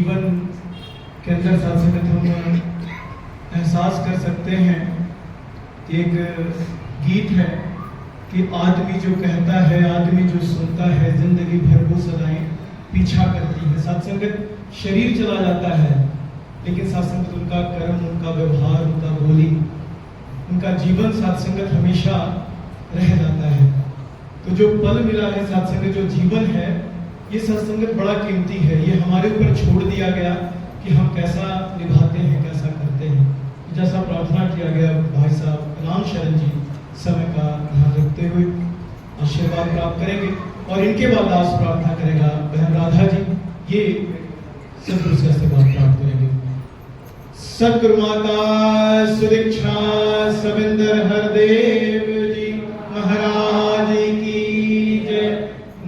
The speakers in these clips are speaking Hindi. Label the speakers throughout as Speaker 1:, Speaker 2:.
Speaker 1: जीवन के अंदर साथ संगत हम एहसास कर सकते हैं। एक गीत है कि आदमी जो कहता है, आदमी जो सुनता है, जिंदगी भर वो सदाएं पीछा करती है। साथ संगत शरीर चला जाता है, लेकिन साथ संगत उनका कर्म, उनका व्यवहार, उनका बोली, उनका जीवन साथ संगत हमेशा रह जाता है। तो जो पल मिला है साथ संगत, जो जीवन है, ये सत्संगत बड़ा कीमती है। ये हमारे ऊपर छोड़ दिया गया कि हम कैसा निभाते हैं, कैसा करते हैं। जैसा प्रार्थना किया गया भाई साहब राम शरण जी समय का ध्यान रखते हुए आशीर्वाद प्राप्त करेंगे, और इनके बाद आज प्रार्थना करेगा बहन राधा जी, ये सदगुरु से आशीर्वाद प्राप्त करेंगे। सदगुरु माता सुदीक्षा सविंदर हरदेव जी महाराज की जय।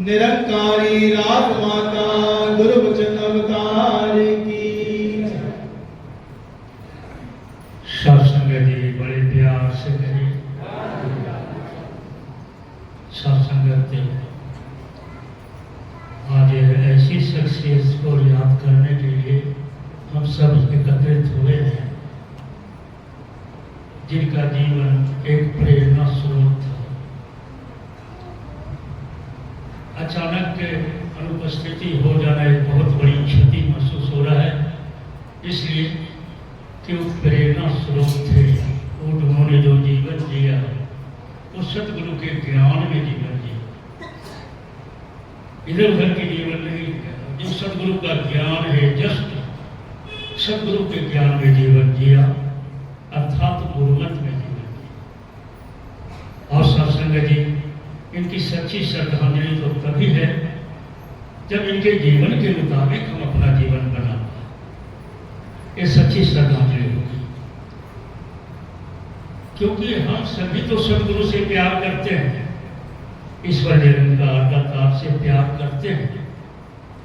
Speaker 1: निरंकारी राज माता गुरु वचन अवतार की।
Speaker 2: सत्संग जी बड़े प्यार से करिए। सत्संगत आज ऐसी शख्सियत को याद करने के लिए हम सब एकत्रित हुए हैं, जिनका जीवन एक प्रेरणा स्रोत था। अचानक अनुपस्थिति हो जाना एक बहुत बड़ी क्षति महसूस हो रहा है, इसलिए कि वो प्रेरणा स्रोत थे। उन्होंने जो जीवन जिया वो सतगुरु के ज्ञान में जीवन जिया, इधर उधर के जीवन नहीं जिया। जो सतगुरु का ज्ञान है, जस्ट सतगुरु के ज्ञान में जीवन जिया, अर्थात गुरुमत में जीवन जिया। और सत्संग जी, इनकी सच्ची श्रद्धांजलि तो तभी है जब इनके जीवन के मुताबिक हम अपना जीवन बना पाए। ये सच्ची श्रद्धांजलि होगी, क्योंकि हम सभी तो सदगुरु से प्यार करते हैं, ईश्वर निरंकार दातार से प्यार करते हैं।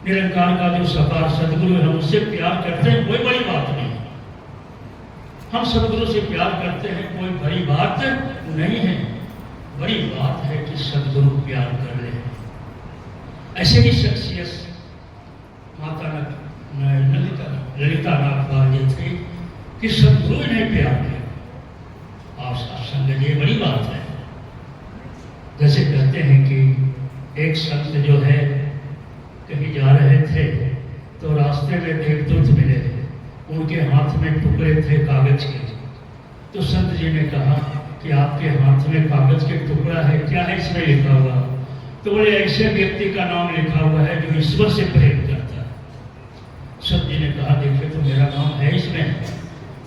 Speaker 2: निरंकार का जो साकार सदगुरु है, हम उससे प्यार करते हैं, कोई बड़ी बात नहीं। हम सदगुरु से प्यार करते हैं, कोई बड़ी बात नहीं है। बड़ी बात है कि सदगुरु प्यार कर ले। ऐसे ही शख्सियत माता ललिता नागपाल जी थे कि सदगुरु इन्हें प्यार किया। और सत्संग ये बड़ी बात है। जैसे कहते हैं कि एक संत जो है कहीं जा रहे थे तो रास्ते में देवदूत मिले, उनके हाथ में टुकड़े थे कागज के। तो संत जी ने कहा कि आपके हाथ में कागज के टुकड़ा है, क्या है इसमें लिखा हुआ? तो बोले ऐसे व्यक्ति का नाम लिखा हुआ है जो ईश्वर से प्रेम करता है। संत जी ने कहा देखिए तो मेरा नाम है इसमें।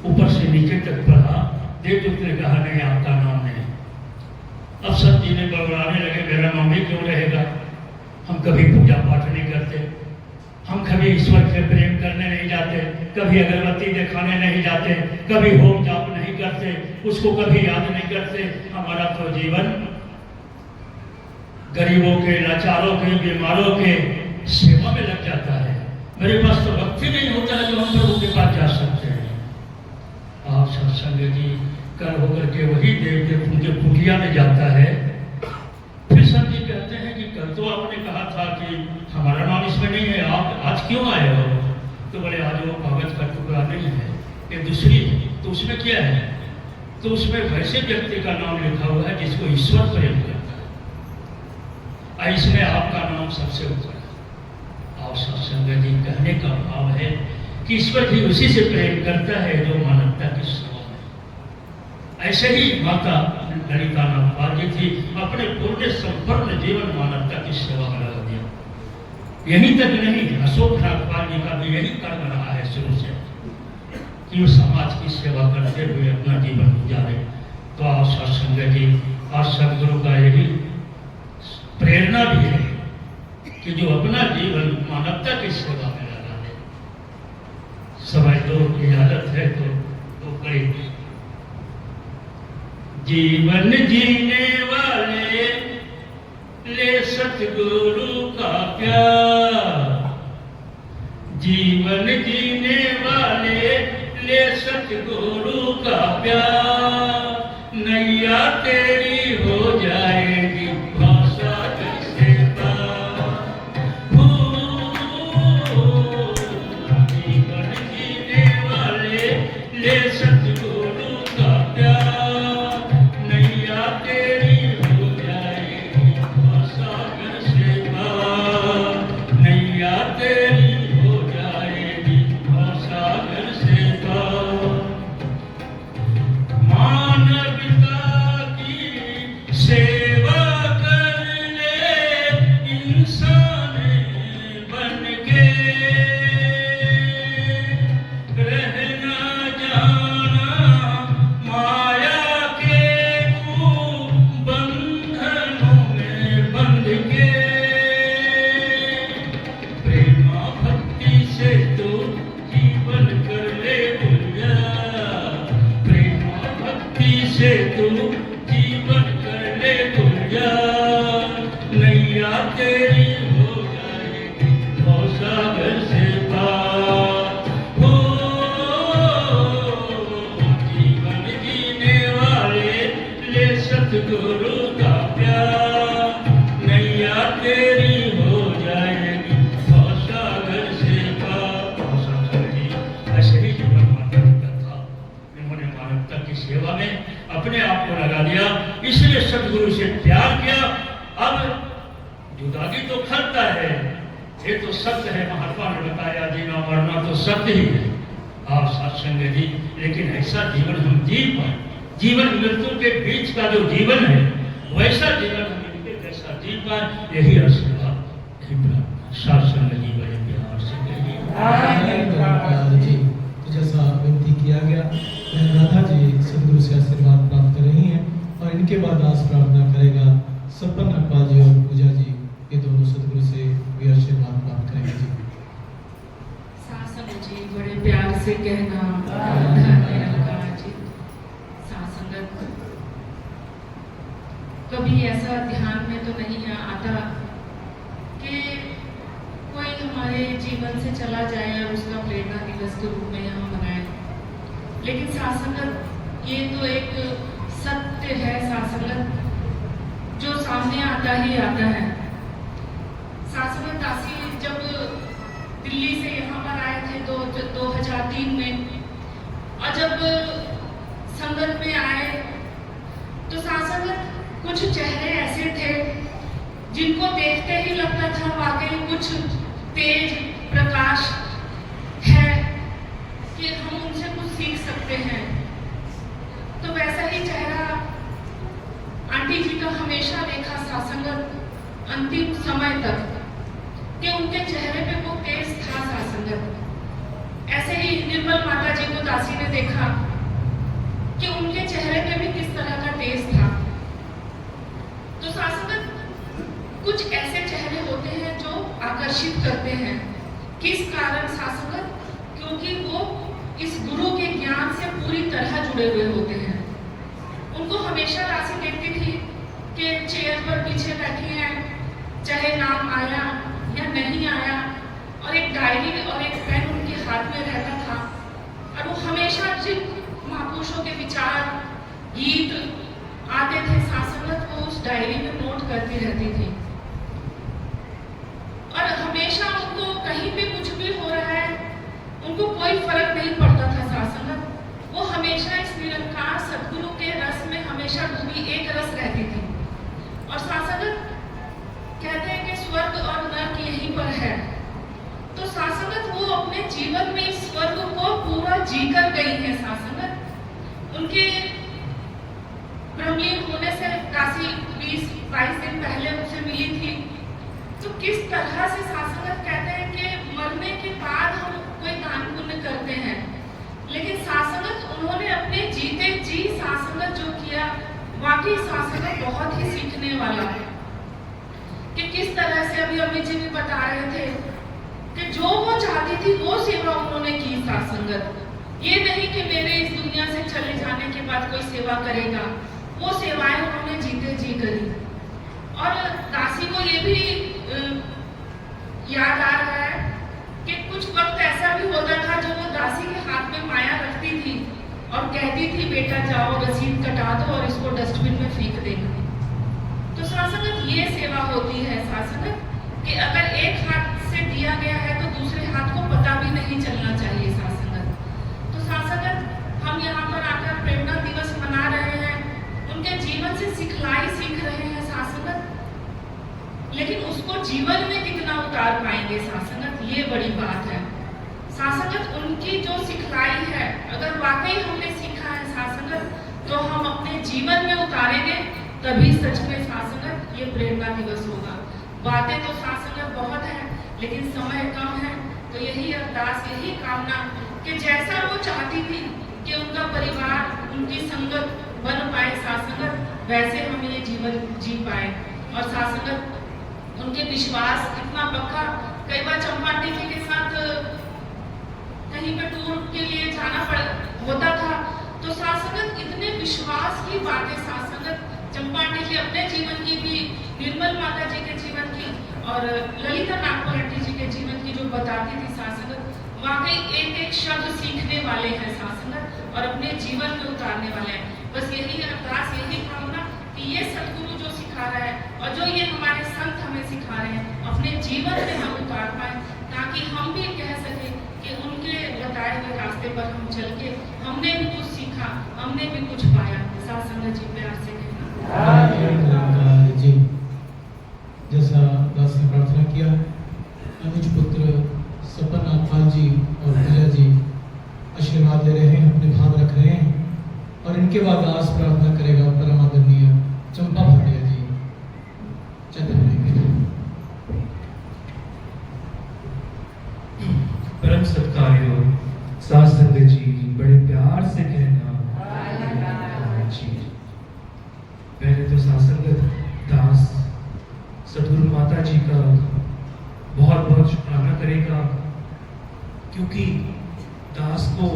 Speaker 2: ऊपर से नीचे तक पढ़ा, देवदूत ने कहा नहीं आपका नाम नहीं। अब संत जी ने बड़बड़ाने लगे मेरा नाम ही क्यों रहेगा? हम कभी पूजा पाठ नहीं करते, हम कभी ईश्वर से प्रेम करने नहीं जाते, कभी अगरबत्ती दिखाने नहीं जाते, कभी होम जाप नहीं करते, उसको कभी याद नहीं करते। हमारा तो जीवन गरीबों के, लाचारों के, बीमारों के सेवा में लग जाता है। मेरे पास तो वक्त ही नहीं होता है जो हम प्रभु के पास जा सकते हैं। आप सत्संग जी कर होकर के वही देव उनके कुटिया में जाता है। फिर संत जी कहते हैं कि कल तो आपने कहा था कि हमारा नाम इसमें नहीं है, आप आज क्यों आए हो? तो बोले आज वो कागज का टुकड़ा नहीं है, ये दूसरी है। तो उसमें क्या है? तो उसमें वैसे व्यक्ति का नाम लिखा हुआ है जिसको ईश्वर प्रेम करता है, इसमें आपका नाम सबसे ऊपर है। और सत्संग जी कहने का भाव है कि ईश्वर भी उसी से प्रेम करता है जो मानवता की सेवा में। ऐसे ही माता ललिता नागपाल जी थी, अपने पूर्ण संपूर्ण जीवन मानवता की सेवा में लगा दिया। यहीं तक नहीं, अशोक नागपाल जी का भी यही कर्म रहा है शुरू से कि वो समाज की सेवा करते हुए अपना जीवन गुजारे। तो आप सत्संग जी और सदगुरु का यही प्रेरणा भी है कि जो अपना जीवन मानवता की सेवा में लगा दे। समय दो की हालत है तो कड़ी जीवन जीने वाले ले सतगुरु का प्यार। जीवन जीने वाले ले सतगुरु का प्यार। नैया तेरी हो जाएगी भाषा जैसे पार। ले सतगुरु का प्यार, नैया तेरी हो जाएगी सागर से पार, नैया तेरी हो जाएगी सागर से पार। मानवता की सेवा कर ले इंसान बन के, रहना जाना माया के तू बंधनों में बंध के, प्रेमा भक्ति से तू जीवन कर ले गुलजार, प्रेमा भक्ति से तू जीवन कर ले गुलजार, नैया तेरी हो जाएगी सागर से पार। हो जीवन जीने वाले ले सतगुरु का प्यार, नैया तेरी हो जाएगी सागर से पार। सागर जी ऐसे ही जीवन मानवता था, इन्होंने मानवता की सेवा में अपने आप को लगा दिया, इसलिए सतगुरु से प्यार किया। अब जुदागी तो खलता है, ये तो सत्य है, महात्मा ने बताया जीना मरना तो सत्य ही है। आप सत्संग जी, लेकिन ऐसा जीवन हम जी पाए, जीवन मृत्यु के बीच का जो जीवन है वैसा जीवन हम इनके जैसा जी पाए, यही आशीर्वाद, यही प्रार्थना। सत्संग जी बड़े प्यार से कहिए
Speaker 1: जी। तो जैसा विनती किया गया, बहन राधा जी सदगुरु से आशीर्वाद प्राप्त कर रही हैं और इनके बाद आज प्रार्थना करेगा सपन अकबाल जी और पूजा जी, ये दोनों सदगुरु से भी आशीर्वाद प्राप्त करेंगे जी।
Speaker 3: सासंग जी बड़े प्यार से कहना निरंकार जी। सासंगत कभी ऐसा ध्यान में तो नहीं आता कि कोई हमारे जीवन से चला जाए और उसका प्रेरणा दिवस के रूप में यहाँ मनाए, लेकिन सासंगत ये तो एक सत्य है सासंगत जो सामने आता ही आता है। सासंगत दासी जब दिल्ली से यहाँ पर आए थे 2003 में, और जब संगत में आए तो सासंगत कुछ चेहरे ऐसे थे जिनको देखते ही लगता था वाकई कुछ तेज प्रकाश है कि हम उनसे कुछ सीख सकते हैं। तो वैसा ही चेहरा आंटी जी का हमेशा देखा सासंगत अंतिम समय तक कि उनके चेहरे पे वो तेज था सासंगत। ऐसे ही निर्मल माता जी को दासी ने देखा कि उनके चेहरे पे भी किस तरह का तेज था। तो सासंगत कुछ ऐसे चेहरे होते हैं जो आकर्षित करते हैं। किस कारण सासंगत? क्योंकि वो इस गुरु के ज्ञान से पूरी तरह जुड़े हुए होते हैं। उनको हमेशा दासी देखती थी कि चेयर पर पीछे बैठी हैं, चाहे नाम आया या नहीं आया, और एक डायरी और एक पेन उनके हाथ में रहता था, और वो हमेशा जिन महापुरुषों के विचार गीत आते थे सासंगत वो उस डायरी में नोट करती रहती थी। और हमेशा उनको कहीं पे कुछ भी हो रहा है उनको कोई फर्क नहीं पड़ता था सासंगत। वो हमेशा इस निरंकार सद्गुरु के रस में हमेशा डूबी एक रस रहती थी। और सासंगत कहते हैं कि स्वर्ग और नरक यहीं पर है। तो सासंगत वो अपने जीवन में इस स्वर्ग को पूरा जीकर गई है सासंगत। उनके ब्रह्मलीन होने से काशी 20-22 दिन पहले उनसे मिली थी। तो किस तरह से सासंगत कहते हैं कि मरने के बाद हम कोई दान पुण्य करते हैं, लेकिन सासंगत उन्होंने अपने जीते जी सासंगत जो किया वाकई सासंगत बहुत ही सीखने वाला है। कि किस तरह से अभी अमित जी भी बता रहे थे कि जो वो चाहती थी वो सेवा उन्होंने की सासंगत। ये नहीं कि मेरे इस दुनिया से चले जाने के बाद कोई सेवा करेगा, वो सेवाएं उन्होंने जीते जी करी। और दासी को ये भी याद आ रहा है कि कुछ वक्त ऐसा भी होता था जब वो दासी के हाथ में माया रखती थी और कहती थी बेटा जाओ रसीद कटा दो और इसको डस्टबिन में फेंक देना। तो सासंगत ये सेवा होती है सासंगत कि अगर एक हाथ से दिया गया है तो दूसरे हाथ को पता भी नहीं चलना चाहिए सासंगत। तो सासंगत जीवन में कितना उतार पाएंगे सासंगत, ये बड़ी बात है। सासंगत उनकी जो सिखलाई है, अगर वाकई हमने सीखा है सासंगत, तो हम अपने जीवन में उतारेंगे, तभी सच में सासंगत ये प्रेरणा दिवस होगा। बातें तो सासंगत बहुत है, लेकिन समय कम है, तो यही अरदास, यही कामना कि जैसा वो चाहती थी कि उनका परिवार, उनकी संगत बन पाए सासंगत, वैसे हम ये जीवन जी पाए। और सासंगत उनके विश्वास इतना पक्का, कई बार चंपा टीके के साथ कहीं पे टूर के लिए जाना होता था, तो सासंगत इतने विश्वास की बातें सासंगत चंपा टीके अपने जीवन की भी, निर्मल माता जी के जीवन की और ललिता नागपुर आंटी जी के जीवन की जो बताती थी सासंगत, वाकई एक एक शब्द सीखने वाले हैं सासंगत और अपने जीवन में उतारने वाले हैं। बस यही अरदास, यही कामना कि ये सदगुरु जो सिखा रहा है और जो ये हमारे संत हमें सिखा रहे हैं, अपने जीवन में हम उतार पाए, ताकि हम भी कह सके कि उनके बताए हुए रास्ते पर हम चल के हमने भी कुछ सीखा, हमने भी कुछ पाया। सासंगत जी प्यार से कहना
Speaker 1: जी, जैसा दास ने प्रार्थना किया, अनुज पुत्र सपन नागपाल जी और पूजा जी आशीर्वाद ले रहे हैं, अपने भाव रख रहे हैं, और इनके बाद दास प्रार्थना करेगा परम आदरणीय चंपा भाटिया जी।
Speaker 4: परम सत्कार्य सास संगत जी, बड़े प्यार से कहना जी। पहले तो सासंगत दास सदगुरु माता जी का बहुत बहुत शुक्राना करेगा, क्योंकि दास को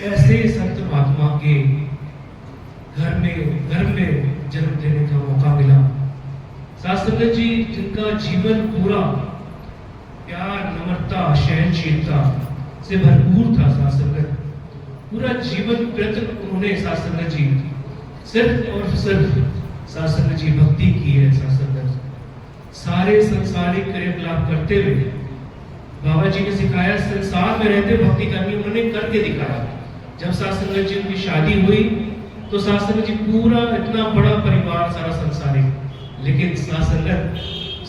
Speaker 4: ऐसे संत महात्मा के घर में जन्म लेने का मौका मिला। सासंगत जी जिनका जीवन पूरा प्यार, नम्रता, सहनशीलता से भरपूर था। सासंगत पूरा जीवन व्यतीत उन्होंने सासंगत जी सिर्फ और सिर्फ सासंगत जी भक्ति की है। सासंगत सारे संसारिक क्रियाकलाप करते हुए बाबा जी ने सिखाया, संसार में रहते भक्ति करनी, उन्होंने करके दिखाया। जब सासंगत जी की शादी हुई तो सासंगत जी पूरा इतना बड़ा परिवार, सारा संसारिक, लेकिन सासंगत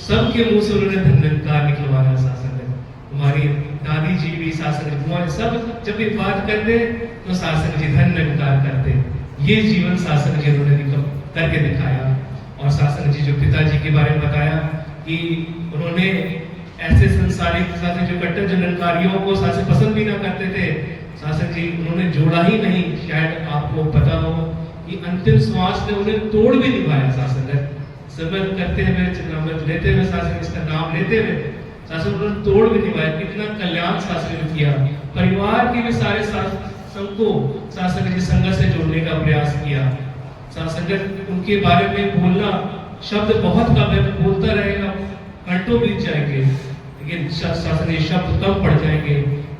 Speaker 4: सबके मुंह से उन्होंने धन्यकार निकलवाया। सासंगत हमारी दादी जी भी, सासंगत हमारे सब जब भी बात करते तो सासंगत जी धन्यकार करते। ये जीवन सासंगत जी उन्होंने करके दिखाया। और सासंगत जी जो पिताजी के बारे में बताया कि उन्होंने ऐसे संसारिक साथ जो कट्टर जननकारियों को सासे पसंद भी ना करते थे, सासंगत जी उन्होंने जोड़ा ही नहीं। शायद आपको पता हो कि अंतिम श्वास में उन्हें तोड़ भी निभाया। सासंगत सिमरन करते हुए, चिन्हामृत लेते हुए, सासंगत इसका नाम लेते हुए सासंगत उन्होंने तोड़ भी निभाया। कितना कल्याण सासंगत किया, परिवार के भी सारे सबको सासंगत जी संगत से जोड़ने का प्रयास किया। सासंगत उनके बारे में बोलना शब्द बहुत कम है, बोलता रहेगा घंटों बीत जाएंगे, लेकिन सासंगत शब्द कम पड़ जाएंगे।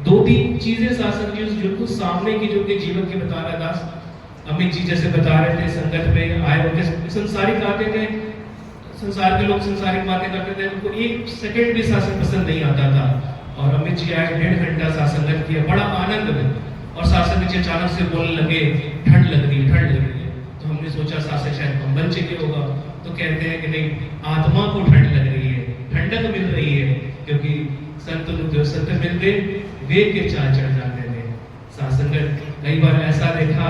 Speaker 4: दो तीन चीजें सासंगत जी बिल्कुल सामने की जो उनके जीवन की बता रहा दास अमित जी जैसे बता रहे थे, संगत में आए होते संसारिक आते थे, संसार के लोग संसारिक बातें करते थे, उनको एक सेकंड भी शासन पसंद नहीं आता था। और अमित जी आए, 1.5 घंटा शासनगत किया बड़ा आनंद में, और शासन जी अचानक से बोलने लगे ठंड लग रही है। तो हमने सोचा शासन शायद कंबल चाहिए होगा, तो कहते हैं कि नहीं, आत्मा को ठंड लग रही है, ठंडक मिल रही है, क्योंकि संत मिलते वे के चाल चढ़ जाते थे। शासनगत कई बार ऐसा देखा,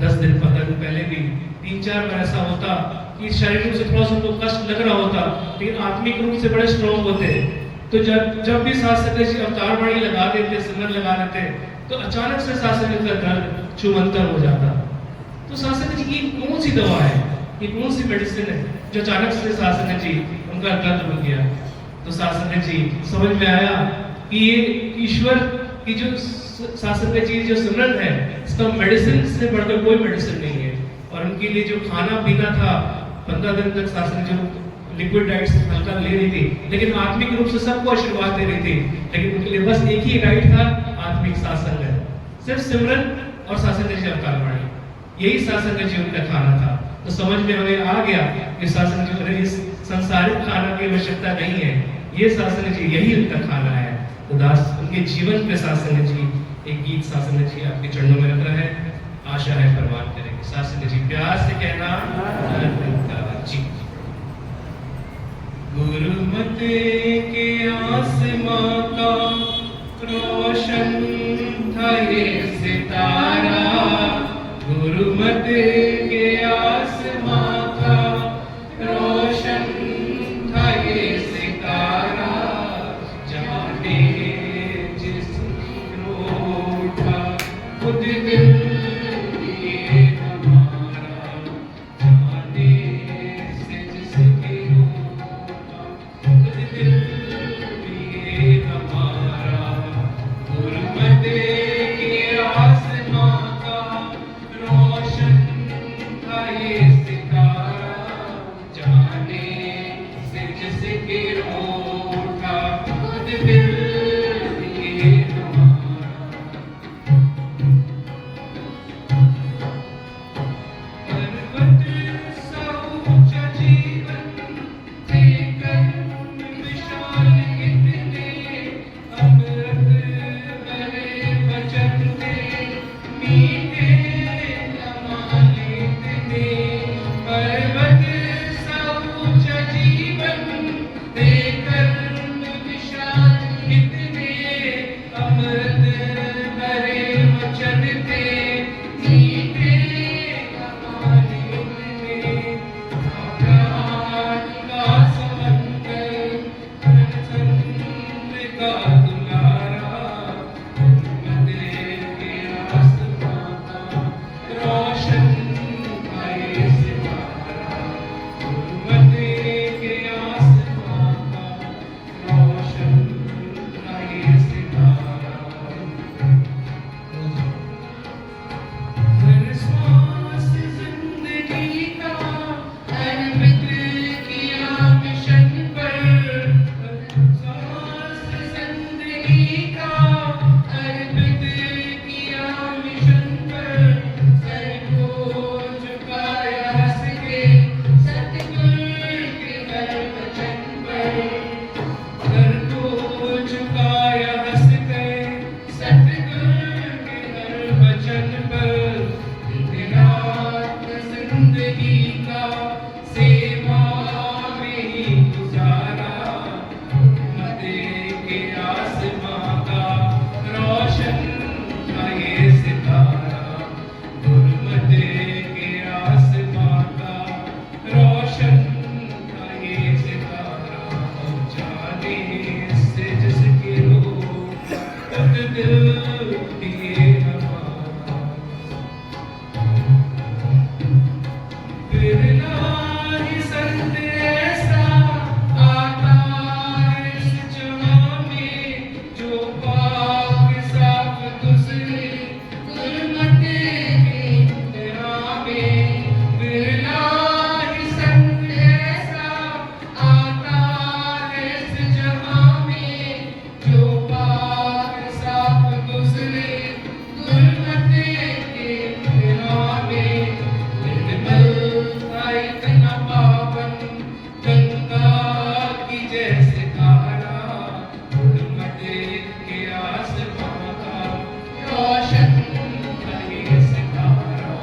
Speaker 4: 10 दिन 15 दिन पहले भी 3-4 बार ऐसा होता कि शारीरिक रूप से थोड़ा सा उनको कष्ट लग रहा होता, लेकिन आत्मिक रूप से बड़े स्ट्रॉन्ग होते। तो जब भी शासक जी अवतार बाणी लगा देते, सिमरन लगा देते, तो अचानक से शासक का दर्द छुमंतर हो जाता। तो शासक जी की कौन सी दवा है, ये कौन सी मेडिसिन है जो अचानक से शासक जी उनका दर्द रुक गया। तो शासक जी समझ में आया कि ये ईश्वर की जो शासक जी जो सिमरन है, इसका मेडिसिन से बढ़कर कोई मेडिसिन नहीं है। और उनके लिए जो खाना पीना था, 15 दिन तक शासक जो लिक्विड डाइट्स हल्का ले रही थी, लेकिन आत्मिक रूप से सबको आशीर्वाद दे रही थी, लेकिन उनके लिए बस एक ही डाइट था, आत्मिक शासन है, सिर्फ सिमरन और शासन जी अवतार बाणी, यही शासन जी उनका खाना था। तो समझ में हमें आ गया कि शासन जी इस संसारिक खाना की आवश्यकता नहीं है, ये शासन जी यही उनका खाना है। तो दास उनके जीवन में शासन जी एक गीत शासन जी आपके चरणों में रख रहा है, आशा है परवान करेंगे। शासन जी प्यार से कहना जी। गुरुमते के आसमां का रोशन था ये सितारा, गुरुमते के आसमां का रोशन था ये सितारा, जाने जिस उठा खुद दिल ये हमारा, जाने से जिसके उठा खुद दिल ये हमारा, गुरुमते के आसमां का रोशन था ये सितारा, जाने से जिसके उठा खुद दिल ये हमारा। पर्वत सा ऊंचा जीवन देकर विशाल इतने, अमृत भरे वचन थे मीठे कमाल इतने, पर्वत सा ऊंचा जीवन देकर विशाल इतने, अमृत भरे वचन थे मीठे कमाल इतने, प्यार का समंदर चंद्र का दुलारा, गुरुमते के आसमां का रोशन था ये सितारा, गुरुमते के आसमां का रोशन था ये सितारा। हर सांस जिंदगी का अर्पित किया मिशन पर, हर सांस जिंदगी का अर्पित किया मिशन पर, सर को झुकाया हंस के सतगुरु के हर वचन पर, सर को झुकाया हंस के सतगुरु के हर वचन पर, दिन रात जिंदगी का सेवा में ही गुजारा, गुरुमते के आसमां का रोशन था ये सितारा, गुरुमते के आसमां का रोशन था ये सितारा, जाने से जिसके रूप खुद दिल दिए हमारा, बिरला ही संत ऐसा आता है इस जहां में, जो पाक साफ गुजरे गुरुमते के इम्तिहान में, बिरला ही संत ऐसा आता है इस जहां में, जो पाक साफ गुजरे गुरुमते के इम्तिहान में, निर्मल था इतना पावन गंगा की जैसे धारा, गुरुमते के आसमां का रोशन था ये सितारा,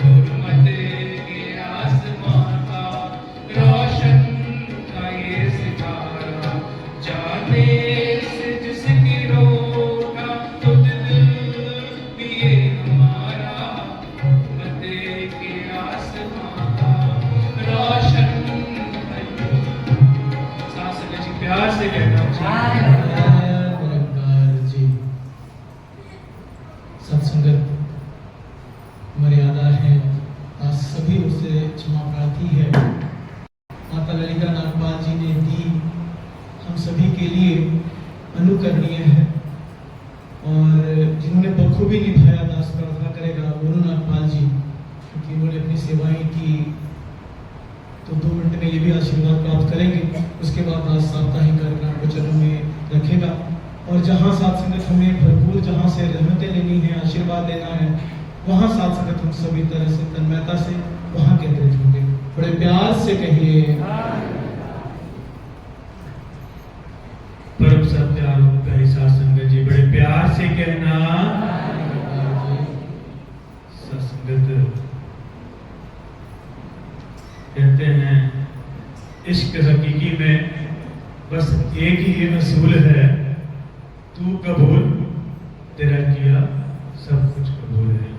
Speaker 4: गुरुमते के आसमां का रोशन था ये सितारा, जाने से जिसकी रोका खुद दिल भी ये हमारा, गुरुमते के आसमां का रोशन था ये। साथ संगत जी प्यार से कहना चाहिए।
Speaker 1: निरंकार जी। सत्संगत मर्यादा है, आज सभी उससे क्षमा प्रार्थी है। माता ललिता नागपाल जी ने दी हम सभी के लिए अनुकरणीय है, और जिन्होंने बखूबी निभाया, दास प्रार्थना करेगा गुरु नागपाल जी, क्योंकि उन्होंने अपनी सेवाएं की, तो 2 मिनट में ये भी आशीर्वाद प्राप्त करेंगे। उसके बाद दास साप्ताहिक कार्यक्रम को चरणों में रखेगा, और जहाँ साथ संगत हमें भरपूर, जहाँ से रहमतें लेनी है, आशीर्वाद लेना है, वहाँ साथ संगत हम सभी तरह से तन्मयता से वहाँ केंद्रित होंगे। बड़े प्यार से कहिए
Speaker 4: परम सत्यारो प्यारी साथ संगत जी, बड़े प्यार से कहना। सत्संगत कहते हैं
Speaker 1: इश्क हकीकी में बस एक ही असूल है, तू कबूल तेरा किया सब कुछ कबूल है।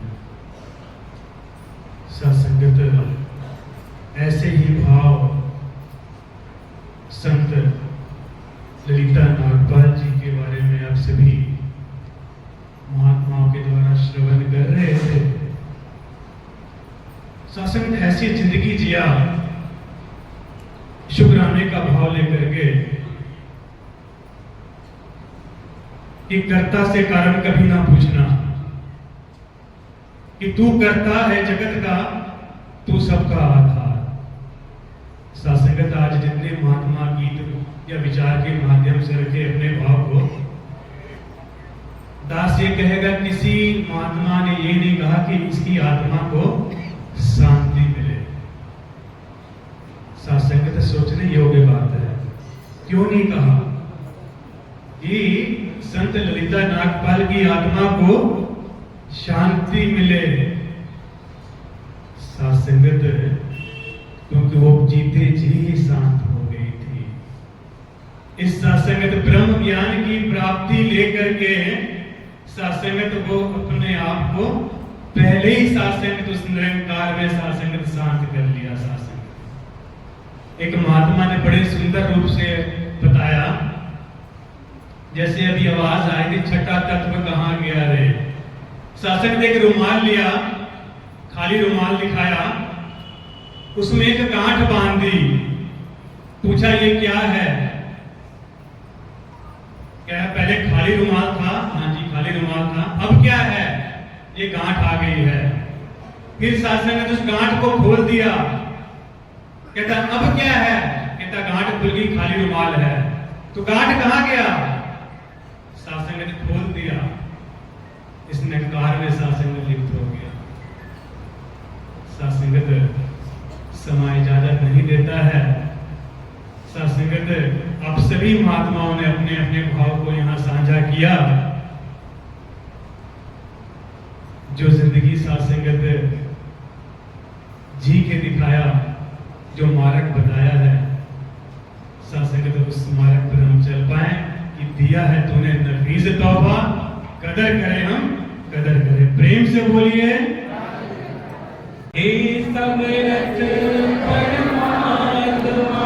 Speaker 1: सत्संगत ऐसे ही भाव संत ललिता नागपाल जी के बारे में आप सभी महात्माओं के द्वारा श्रवण कर रहे थे। सत्संगत ऐसी जिंदगी जिया, शुक्राने का भाव लेकर के कि कर्ता से कारण कभी ना पूछना, कि तू करता है जगत का, तू सबका आधार। सत्संगत आज जितने महात्मा गीत या विचार के माध्यम से रखे अपने भाव को, दास ये कहेगा किसी महात्मा ने ये नहीं कहा कि इसकी आत्मा को शांति मिले। सत्संगत सोचने योग्य बात है। क्यों नहीं कहा कि संत ललिता नागपाल की आत्मा को शांति मिले? सत्संगत क्योंकि वो जीते जी शांत हो गई थी। इस सत्संगत ब्रह्म ज्ञान की प्राप्ति लेकर के सत्संगत को अपने आप को पहले ही सत्संगत उस निरंकार में सत्संगत शांत कर लिया। सत्संगत एक महात्मा ने बड़े सुंदर रूप से बताया, जैसे अभी आवाज आई थी छठा तत्व कहां गया रे। सत्संगत एक रुमाल लिया, खाली रुमाल दिखाया, उसमें एक गांठ बांध दी, पूछा ये क्या है? क्या पहले खाली रुमाल था? हाँ जी खाली रुमाल था। अब क्या है? ये गांठ आ गई है। फिर सत्संगत उस गांठ को खोल दिया, कहता अब क्या है? कहता गांठ खुल गई, खाली रुमाल है। तो गांठ कहां गया? सत्संगत खोल दिया, इस निरंकार में सत्संगत लिप्त हो गया। सत्संगत समय इजाजत नहीं देता है। सत्संगत आप सभी महात्माओं ने अपने अपने भाव को यहां साझा किया। जो जिंदगी सत्संगत जी के दिखाया, जो मार्ग बताया है, सत्संगत उस मार्ग पर हम चल पाए कि दिया है तूने नफीस तौबा, कदर करें हम, कदर करें। प्रेम से बोलिए हे समरथ परमात्मा,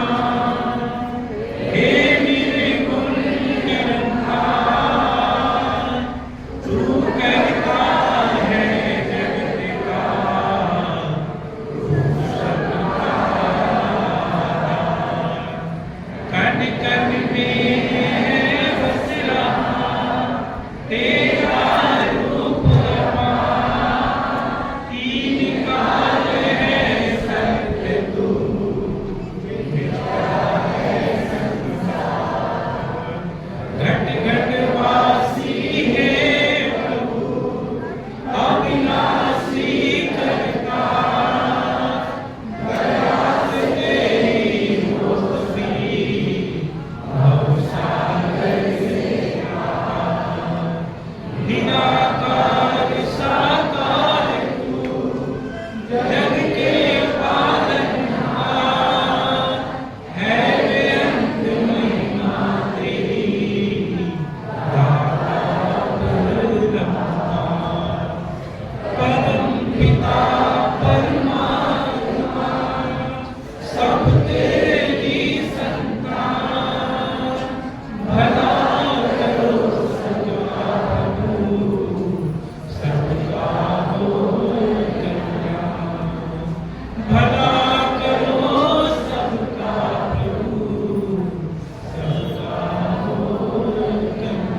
Speaker 1: हे निर्गुण निरंकार, तू करता है जगत का, तू सबका कण कण में है बस रहा तेरा रूप अपार, तीन काल है सत्य तू, मिटा है संसार, घट घट वासी है प्रभु, अविनाशी करता, दयास तेरी होती, भव सागर से पार, निराकार साकार तू, जग के पालनहार, है बेअंत महिमा तेरी, दाता परब्रह्मार, परम पिता परमात्मा, सब तेरी संतान, भला करो सबका प्रभु, सबका हो कल्याण, भला करो सबका प्रभु, सबका हो कल्याण।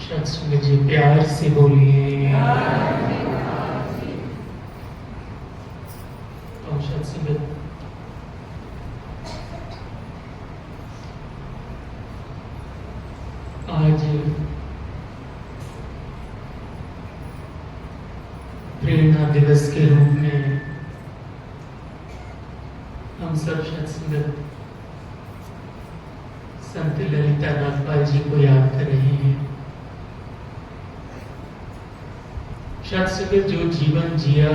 Speaker 4: सत्संग जी प्यार से बोलिए। और सत्संग आज प्रेरणा दिवस के रूप में हम
Speaker 5: सब सत्संगत संत ललिता नागपाल जी को याद कर रहे हैं। सत्संगत जो जीवन जिया,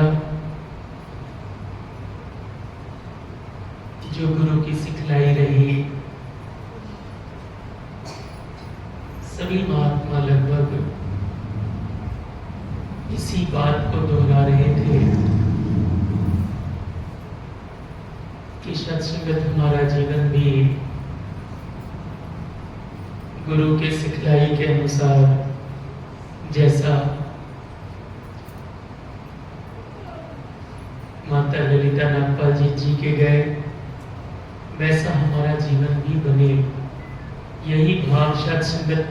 Speaker 5: जो गुरु की सिखलाई रही, सभी महात्मा लगभग इसी बात को दोहरा रहे थे कि सत्संगत हमारा जीवन भी गुरु के सिखलाई के अनुसार जैसा माता ललिता नागपाल जी के गए वैसा हमारा जीवन भी बने। यही भाव सत्संगत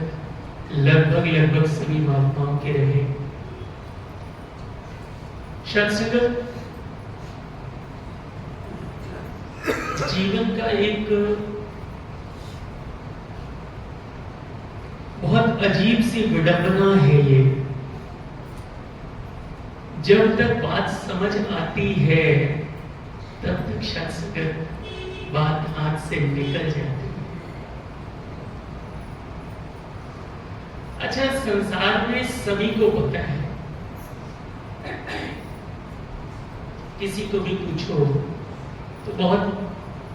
Speaker 5: लगभग सभी महात्माओं के रहे। सत्संगत जीवन का एक बहुत अजीब सी विडंबना है ये। जब तक बात समझ आती है तब तक सत्संगत बात हाथ से निकल जाती है। अच्छा, संसार में सभी को पता है, किसी को भी पूछो तो बहुत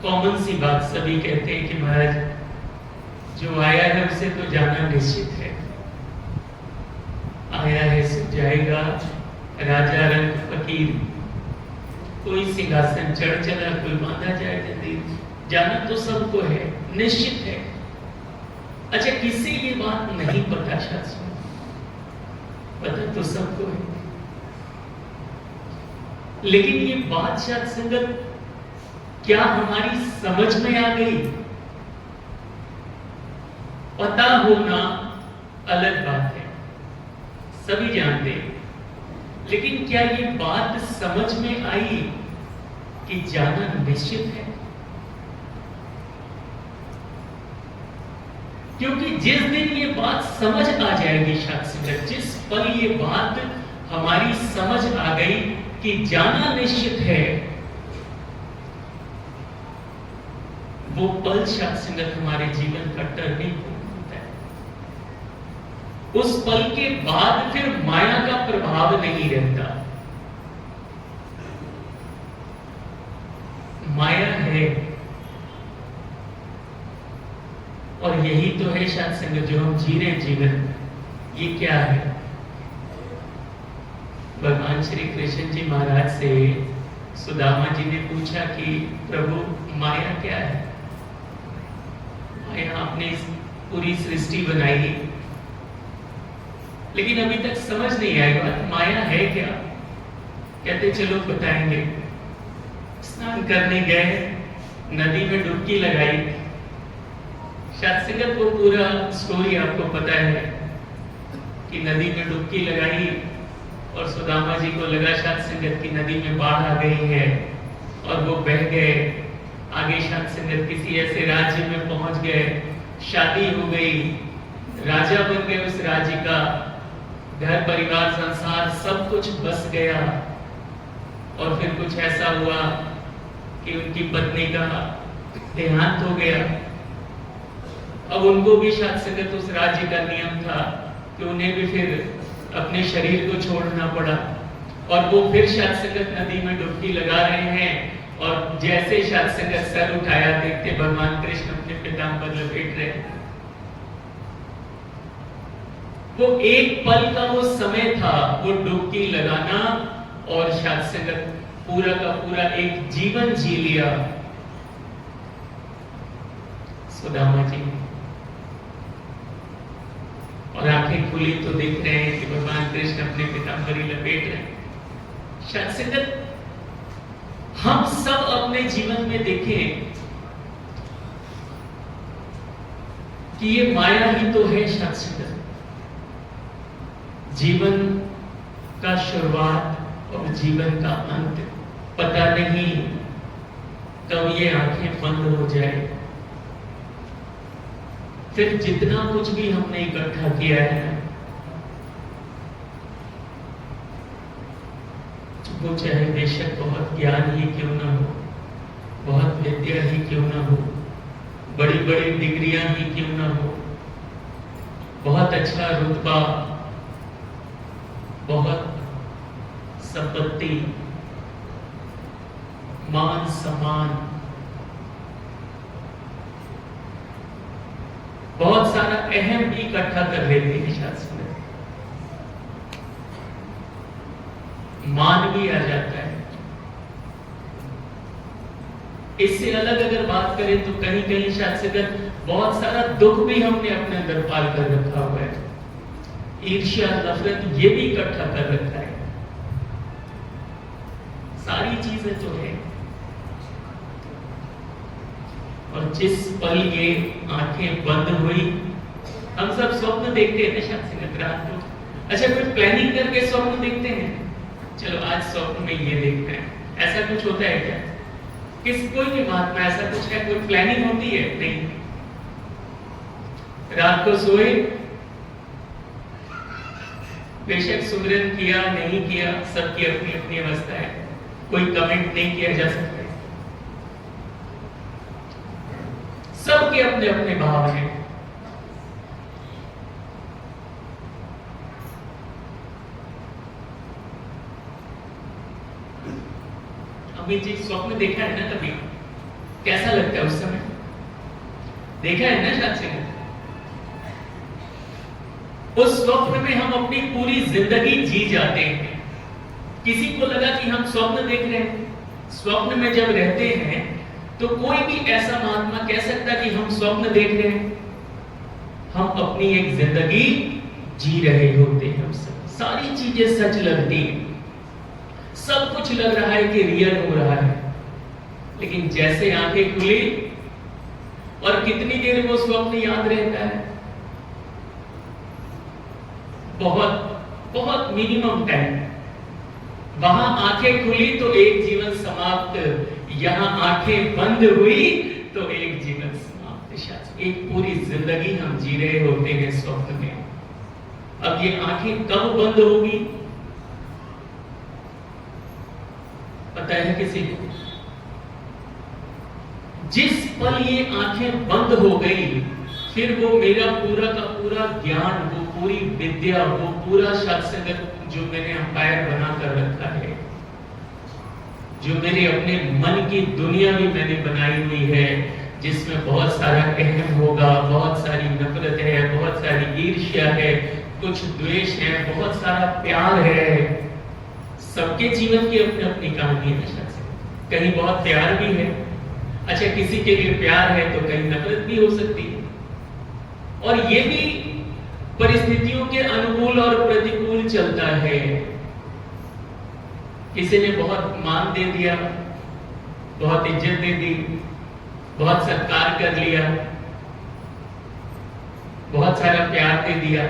Speaker 5: कॉमन सी बात सभी कहते हैं कि महाराज जो आया है उसे तो जाना निश्चित है, आया है सो जाएगा, राजा रंग फकीर, कोई सिंहासन चढ़ चला, कोई बांधा जाए जंजीर, जाना तो सबको है, निश्चित है। अच्छा, किसी ये बात नहीं पता, शास्त्र पता तो सबको है, लेकिन ये बात शायद संगत क्या हमारी समझ में आ गई? पता होना अलग बात है, सभी जानते हैं, लेकिन क्या ये बात समझ में आई कि जाना निश्चित है? क्योंकि जिस दिन ये बात समझ आ जाएगी शास्त्र, जिस पल ये बात हमारी समझ आ गई कि जाना निश्चित है, वो पल शास्त्र हमारे जीवन का टर्निंग पॉइंट होता है। उस पल के बाद फिर माया का प्रभाव नहीं रहता। माया है, और यही तो है सत्संग जो हम जी रहे जीवन। ये क्या है? भगवान श्री कृष्ण जी महाराज से सुदामा जी ने पूछा कि प्रभु माया क्या है? माया आपने पूरी सृष्टि बनाई, लेकिन अभी तक समझ नहीं आई बात, माया है क्या? कहते चलो बताएंगे। स्नान करने गए, नदी में डुबकी लगाई। सत्संगत को पूरा स्टोरी आपको पता है कि नदी में डुबकी लगाई और सुदामा जी को लगा सत्संगत की नदी में बाढ़ आ गई है और वो बह गए। आगे सत्संगत किसी ऐसे राज्य में पहुंच गए, शादी हो गई, राजा बन गए, उस राज्य का घर परिवार संसार सब कुछ बस गया। और फिर कुछ ऐसा हुआ कि उनकी पत्नी का देहांत हो गया। अब उनको भी सत्संगत उस राज्य का नियम था कि उन्हें भी फिर अपने शरीर को छोड़ना पड़ा, और वो फिर सत्संगत नदी में डुबकी लगा रहे हैं। और जैसे सत्संगत सर उठाया, देखते भगवान कृष्ण अपने पीताम्बर लपेट रहे। वो एक पल का वो समय था, वो डुबकी लगाना, और सत्संगत पूरा का पूरा एक जीवन जी लिया सुदामा जी। और आंखें खुली तो देख रहे हैं कि भगवान कृष्ण अपने पीताम्बरी लपेट रहे हैं। सत्संगत हम सब अपने जीवन में देखें कि ये माया ही तो है सत्संगत। जीवन का शुरुआत और जीवन का अंत पता नहीं कब ये आंखें बंद हो जाए। फिर जितना कुछ भी हमने इकट्ठा किया है, वो चाहे बेशक बहुत ज्ञान ही क्यों ना हो, बहुत विद्या ही क्यों ना हो, बड़ी बड़ी डिग्रियां ही क्यों ना हो, बहुत अच्छा रुतबा, बहुत संपत्ति, मान सम्मान, बहुत सारा अहम भी इकट्ठा कर लेते हैं शास्त्र में, मान भी आ जाता है। इससे अलग अगर बात करें तो कहीं कहीं शास्त्र बहुत सारा दुख भी हमने अपने अंदर पाल कर रखा हुआ है, ईर्ष्या नफरत ये भी इकट्ठा कर रखा है, सारी चीजें तो है। और जिस पल ये आंखें बंद हुई, हम सब स्वप्न देखते हैं ना शास्त्र रात को, अच्छा कोई प्लानिंग करके स्वप्न देखते हैं, चलो आज स्वप्न में ये देखते हैं, ऐसा कुछ होता है क्या? कोई भी बात में ऐसा कुछ है, कोई प्लानिंग होती है? नहीं। रात को सोए, बेशक सुमिरन किया नहीं किया, सबकी अपनी अपनी अवस्था है, कोई कमेंट नहीं किया जा सकता, सबके अपने अपने भाव हैं। अभी जी स्वप्न देखा है ना कभी, कैसा लगता है उस समय? देखा है ना शायद से? उस स्वप्न में हम अपनी पूरी जिंदगी जी जाते हैं। किसी को लगा कि हम स्वप्न देख रहे हैं, स्वप्न में जब रहते हैं तो कोई भी ऐसा महात्मा कह सकता कि हम स्वप्न देख रहे हैं? हम अपनी एक जिंदगी जी रहे होते हैं, हम सब सारी चीजें सच लगती हैं, सब कुछ लग रहा है कि रियल हो रहा है, लेकिन जैसे आंखें खुली और कितनी देर वो स्वप्न याद रहता है? बहुत बहुत मिनिमम टाइम। वहां आंखें खुली तो एक जीवन समाप्त, यहां आंखें बंद हुई तो एक जीवन समाप्त। एक पूरी जिंदगी हम जी रहे होते हैं स्वप्न में। अब ये आंखें कब बंद होगी पता है किसी को? जिस पल ये आंखें बंद हो गई, फिर वो मेरा पूरा का पूरा ज्ञान, वो पूरी विद्या, वो पूरा शास्त्र जो मैंने अंपायर बना कर रखा है, जो मेरे अपने मन की दुनिया भी मैंने बनाई हुई है, जिसमें बहुत सारा अहम होगा, बहुत सारी नफरत है, बहुत सारी ईर्ष्या है, कुछ द्वेष है, बहुत सारा प्यार है। सबके जीवन की अपनी अपनी कहानी है। कहीं बहुत प्यार भी है, अच्छा किसी के लिए प्यार है तो कहीं नफरत भी हो सकती है, और ये भी परिस्थितियों के अनुकूल और प्रतिकूल चलता है। किसी ने बहुत मान दे दिया, बहुत इज्जत दे दी, बहुत सत्कार कर लिया, बहुत सारा प्यार दे दिया,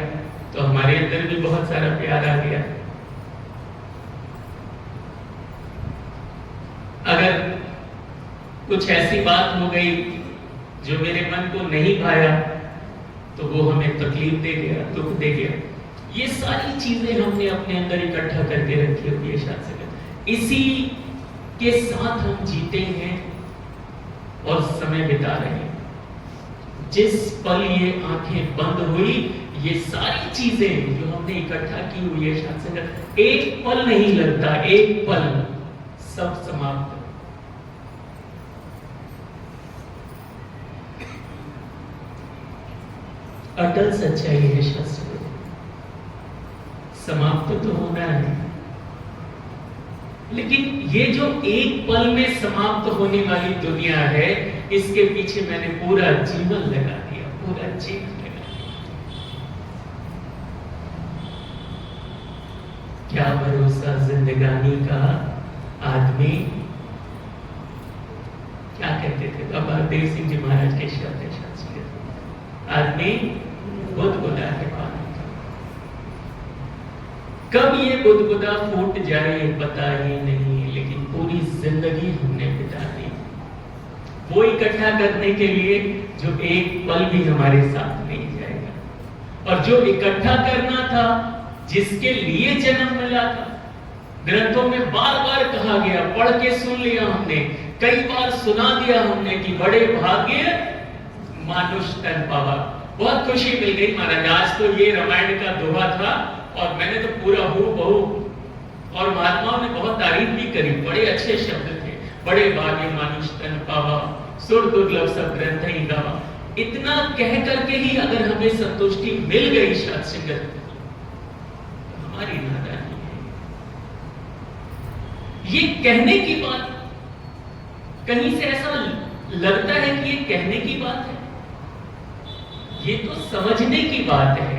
Speaker 5: तो हमारे अंदर भी बहुत सारा प्यार आ गया। अगर कुछ ऐसी बात हो गई जो मेरे मन को नहीं भाया, तो वो हमें तकलीफ दे गया, दुख दे गया। ये सारी चीजें हमने अपने अंदर इकट्ठा करके रखी होती है शास्त्र। इसी के साथ हम जीते हैं और समय बिता रहे हैं। जिस पल ये आंखें बंद हुई, ये सारी चीजें जो हमने इकट्ठा की हुई है शास्त्र, एक पल नहीं लगता, एक पल सब समाप्त। अटल सच्चाई है शास्त्र, समाप्त तो होना है, लेकिन ये जो एक पल में समाप्त होने वाली दुनिया है, इसके पीछे मैंने पूरा जीवन लगा दिया, पूरा जीवन लगा दिया। क्या भरोसा जिंदगानी का, आदमी क्या कहते थे बाबा देव सिंह जी महाराज के शब्द है शास्त्र, आदमी बुदबुदा है पानी का, कब ये बुदबुदा फूट जाए पता ही नहीं, लेकिन पूरी जिंदगी हमने बिता दी वो इकट्ठा करने के लिए जो एक पल भी हमारे साथ नहीं जाएगा, और जो इकट्ठा करना था, जिसके लिए जन्म मिला था। ग्रंथों में बार बार कहा गया, पढ़ के सुन लिया हमने कई बार सुना दिया हमने कि बड़े भाग्य मानुष तन पावा। बहुत खुशी मिल गई महाराज। आज तो ये रामायण का दोहा था और मैंने तो पूरा हूबहू, और महात्माओं ने बहुत तारीफ भी करी, बड़े अच्छे शब्द थे। बड़े भाग्य मानुष तन पावा, सुर दुर्लभ सब ग्रंथ ही गावा। इतना कह करके ही अगर हमें संतुष्टि मिल गई साध संगत, तो हमारी नादानी है। ये कहने की बात, कहीं से ऐसा लगता है कि ये कहने की बात है, ये तो समझने की बात है।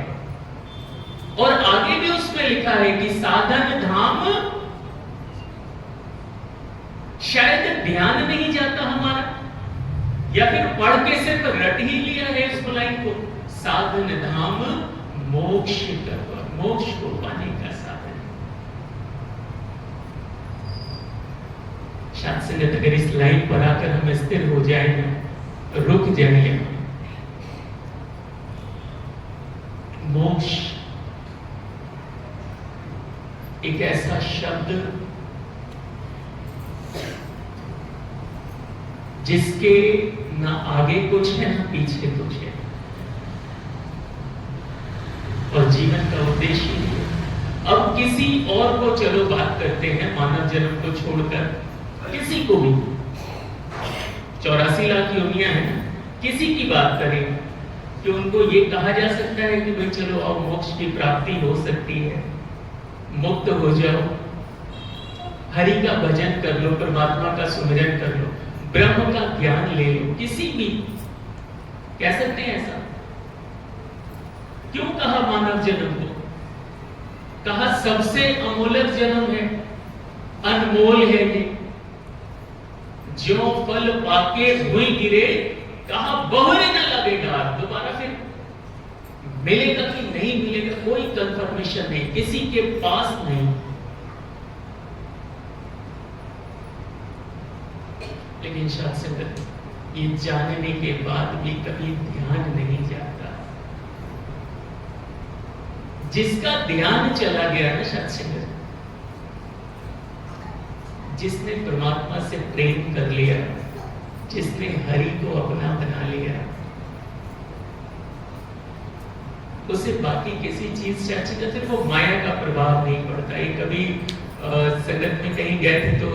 Speaker 5: और आगे भी उसमें लिखा है कि साधन धाम शायद ध्यान नहीं जाता हमारा, या फिर पढ़ के सिर्फ रट ही लिया है इस लाइन को। साधन धाम मोक्ष का, मोक्ष को पाने का साधन। शायद संगत अगर इस लाइन पर आकर हम स्थिर हो जाए, रुक जाए, मोक्ष एक ऐसा शब्द जिसके ना आगे कुछ है ना पीछे कुछ है, और जीवन का उद्देश्य ही है। अब किसी और को चलो बात करते हैं, मानव जन्म को छोड़कर किसी को भी, 84 लाख योनियां हैं, किसी की बात करें कि उनको ये कहा जा सकता है कि भाई चलो अब मोक्ष की प्राप्ति हो सकती है, मुक्त हो जाओ, हरि का भजन कर लो, परमात्मा का सुमिरन कर लो, ब्रह्म का ज्ञान ले लो। किसी भी कह सकते हैं ऐसा? क्यों कहा मानव जन्म को? कहा सबसे अमूल्य जन्म है, अनमोल है ये, जो फल पाके हुई गिरे, कहा बहुरे न लगेगा। दोबारा फिर मिलेगा कि नहीं मिलेगा कोई कंफर्मेशन नहीं, किसी के पास नहीं। लेकिन शायद संगत ये जानने के बाद भी कभी ध्यान नहीं जाता। जिसका ध्यान चला गया ना शायद संगत, जिसने परमात्मा से प्रेम कर लिया, जिसने हरि को अपना बना लिया, उसे बाकी किसी चीज से अच्छा कहते, वो माया का प्रभाव नहीं पड़ता। ये कभी संगत में कहीं गए थे तो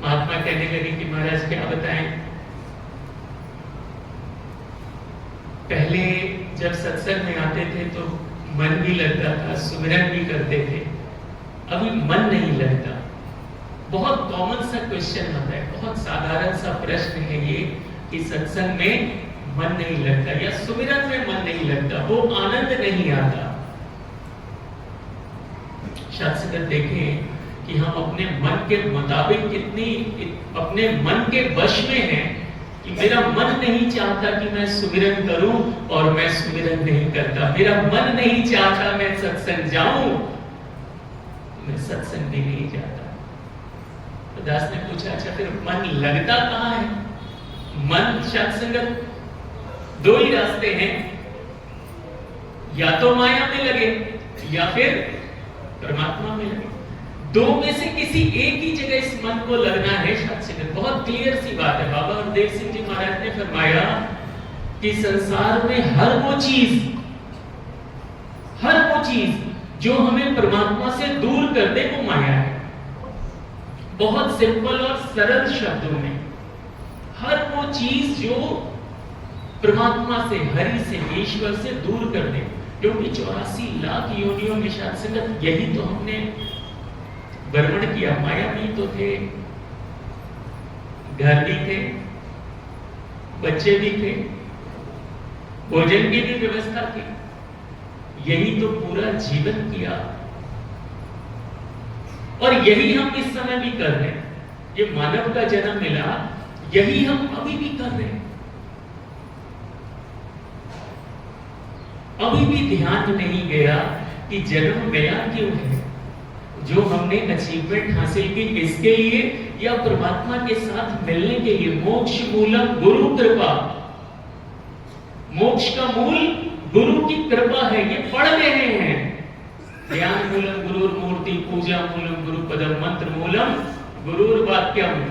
Speaker 5: महात्मा कहने लगे कि महाराज क्या बताएं, पहले जब सत्संग में आते थे तो मन भी लगता था, सुमिरन भी करते थे, अभी मन नहीं लगता। बहुत कॉमन सा क्वेश्चन होता है, बहुत साधारण सा प्रश्न है ये कि सत्संग में मन नहीं लगता या सुमिरन में मन नहीं लगता, वो आनंद नहीं आता। शास्त्र देखें कि हम अपने मन के मुताबिक कितनी अपने मन के वश में हैं कि मेरा मन नहीं चाहता कि मैं सुमिरन करूं और मैं सुमिरन नहीं करता, मेरा मन नहीं चाहता मैं सत्संग जाऊं, मैं सत्संग भी नहीं जाता। तो दास ने पूछा अच्छा फिर मन लगता कहां है? मन सत्संगत दो ही रास्ते हैं, या तो माया में लगे या फिर परमात्मा में लगे। दो में से किसी एक ही जगह इस मन को लगना है सत्संगत। बहुत क्लियर सी बात है। बाबा हरदेव सिंह जी महाराज ने फरमाया कि संसार में हर वो चीज जो हमें परमात्मा से दूर कर दे वो माया है। बहुत सिंपल और सरल शब्दों में, हर वो चीज जो परमात्मा से, हरि से, ईश्वर से दूर कर दे। क्योंकि 84 लाख योनियों में शायद संगत यही तो हमने भ्रमण किया। माया भी तो थे, घर भी थे, बच्चे भी थे, भोजन की भी व्यवस्था थी, यही तो पूरा जीवन किया और यही हम इस समय भी कर रहे हैं। ये मानव का जन्म मिला, यही हम अभी भी कर रहे हैं। अभी भी ध्यान नहीं गया कि जन्म मिला क्यों है, जो हमने अचीवमेंट हासिल की इसके लिए या परमात्मा के साथ मिलने के लिए। मोक्ष मूलम गुरु कृपा, मोक्ष का मूल गुरु की कृपा है, ये पढ़ रहे हैं। ध्यान मूलम गुरुर मूर्ति, पूजा मूलम गुरु पदम, मंत्र मूलम गुरुर वाक्यम,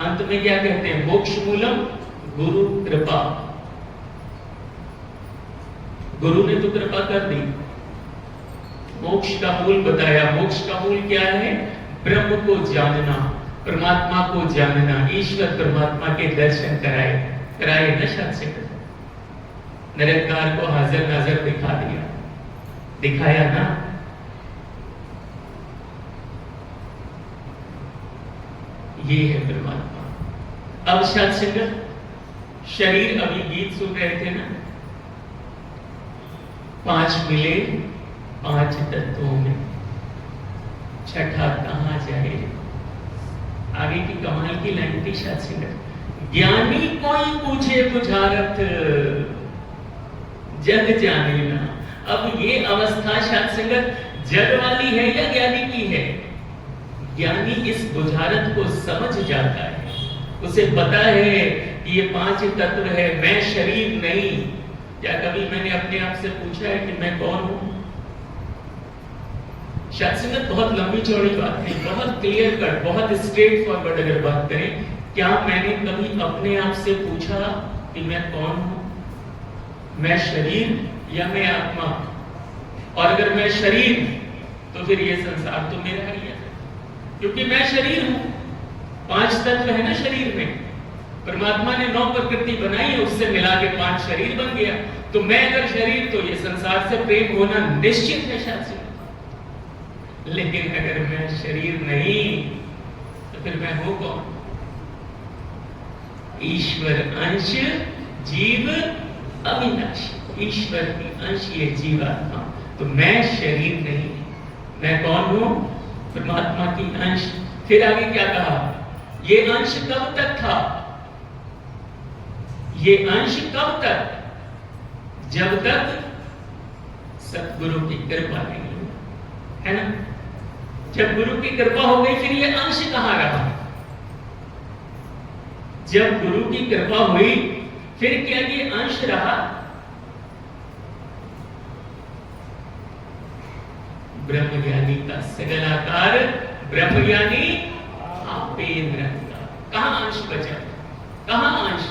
Speaker 5: अंत में क्या कहते हैं? मोक्ष मूलम गुरु कृपा। गुरु ने तो कृपा कर दी, मोक्ष का मूल बताया। मोक्ष का मूल क्या है? ब्रह्म को जानना, परमात्मा को जानना, ईश्वर परमात्मा के दर्शन कराए न शायद से निरंकार को हाजिर नाजिर दिखा दिया, दिखाया ना। ये है परमात्मा। अब शायद संगत, शरीर, अभी गीत सुन रहे थे ना, 5 मिले 5 तत्वों में, छठा कहां जाए। आगे की कमाल की लाइन थी शायद संगत, ज्ञानी कोई पूछे बुझारत जग जाने ना। अब ये अवस्था शायद संगत जग वाली है या ज्ञानी की है? ज्ञानी इस बुझारत को समझ जाता है, उसे पता है कि ये 5 तत्व है, मैं शरीर नहीं। क्या कभी मैंने अपने आप से पूछा है कि मैं कौन हूं? शायद संगत बहुत लंबी चौड़ी बात है, बहुत क्लियर कट, बहुत स्ट्रेट फॉरवर्ड अगर बात करें, क्या मैंने कभी अपने आप से पूछा कि मैं कौन हूं? मैं शरीर या मैं आत्मा? और अगर मैं शरीर, तो फिर ये संसार तो मेरा ही है, क्योंकि मैं शरीर हूं। 5 तत्व है ना शरीर में, परमात्मा ने 9 प्रकृति बनाई है, उससे मिला के 5 शरीर बन गया। तो मैं अगर शरीर, तो ये संसार से प्रेम होना निश्चित है शायद से। लेकिन अगर मैं शरीर नहीं, तो फिर मैं हूं कौन? ईश्वर अंश, जीव अविनाशी। ईश्वर की अंश ये जीवात्मा, तो मैं शरीर नहीं, मैं कौन हूं? परमात्मा की अंश। फिर आगे क्या कहा? ये अंश कब तक था? ये अंश कब तक? जब तक सतगुरु की कृपा नहीं हुई, है ना? जब गुरु की कृपा हो गई, फिर ये अंश कहां रहा? जब गुरु की कृपा हुई, फिर क्या ये अंश रहा? ब्रह्म ज्ञानी का सगलाकार, ब्रह्म ज्ञानी आपेंद्र का। कहां अंश बचा? कहां अंश?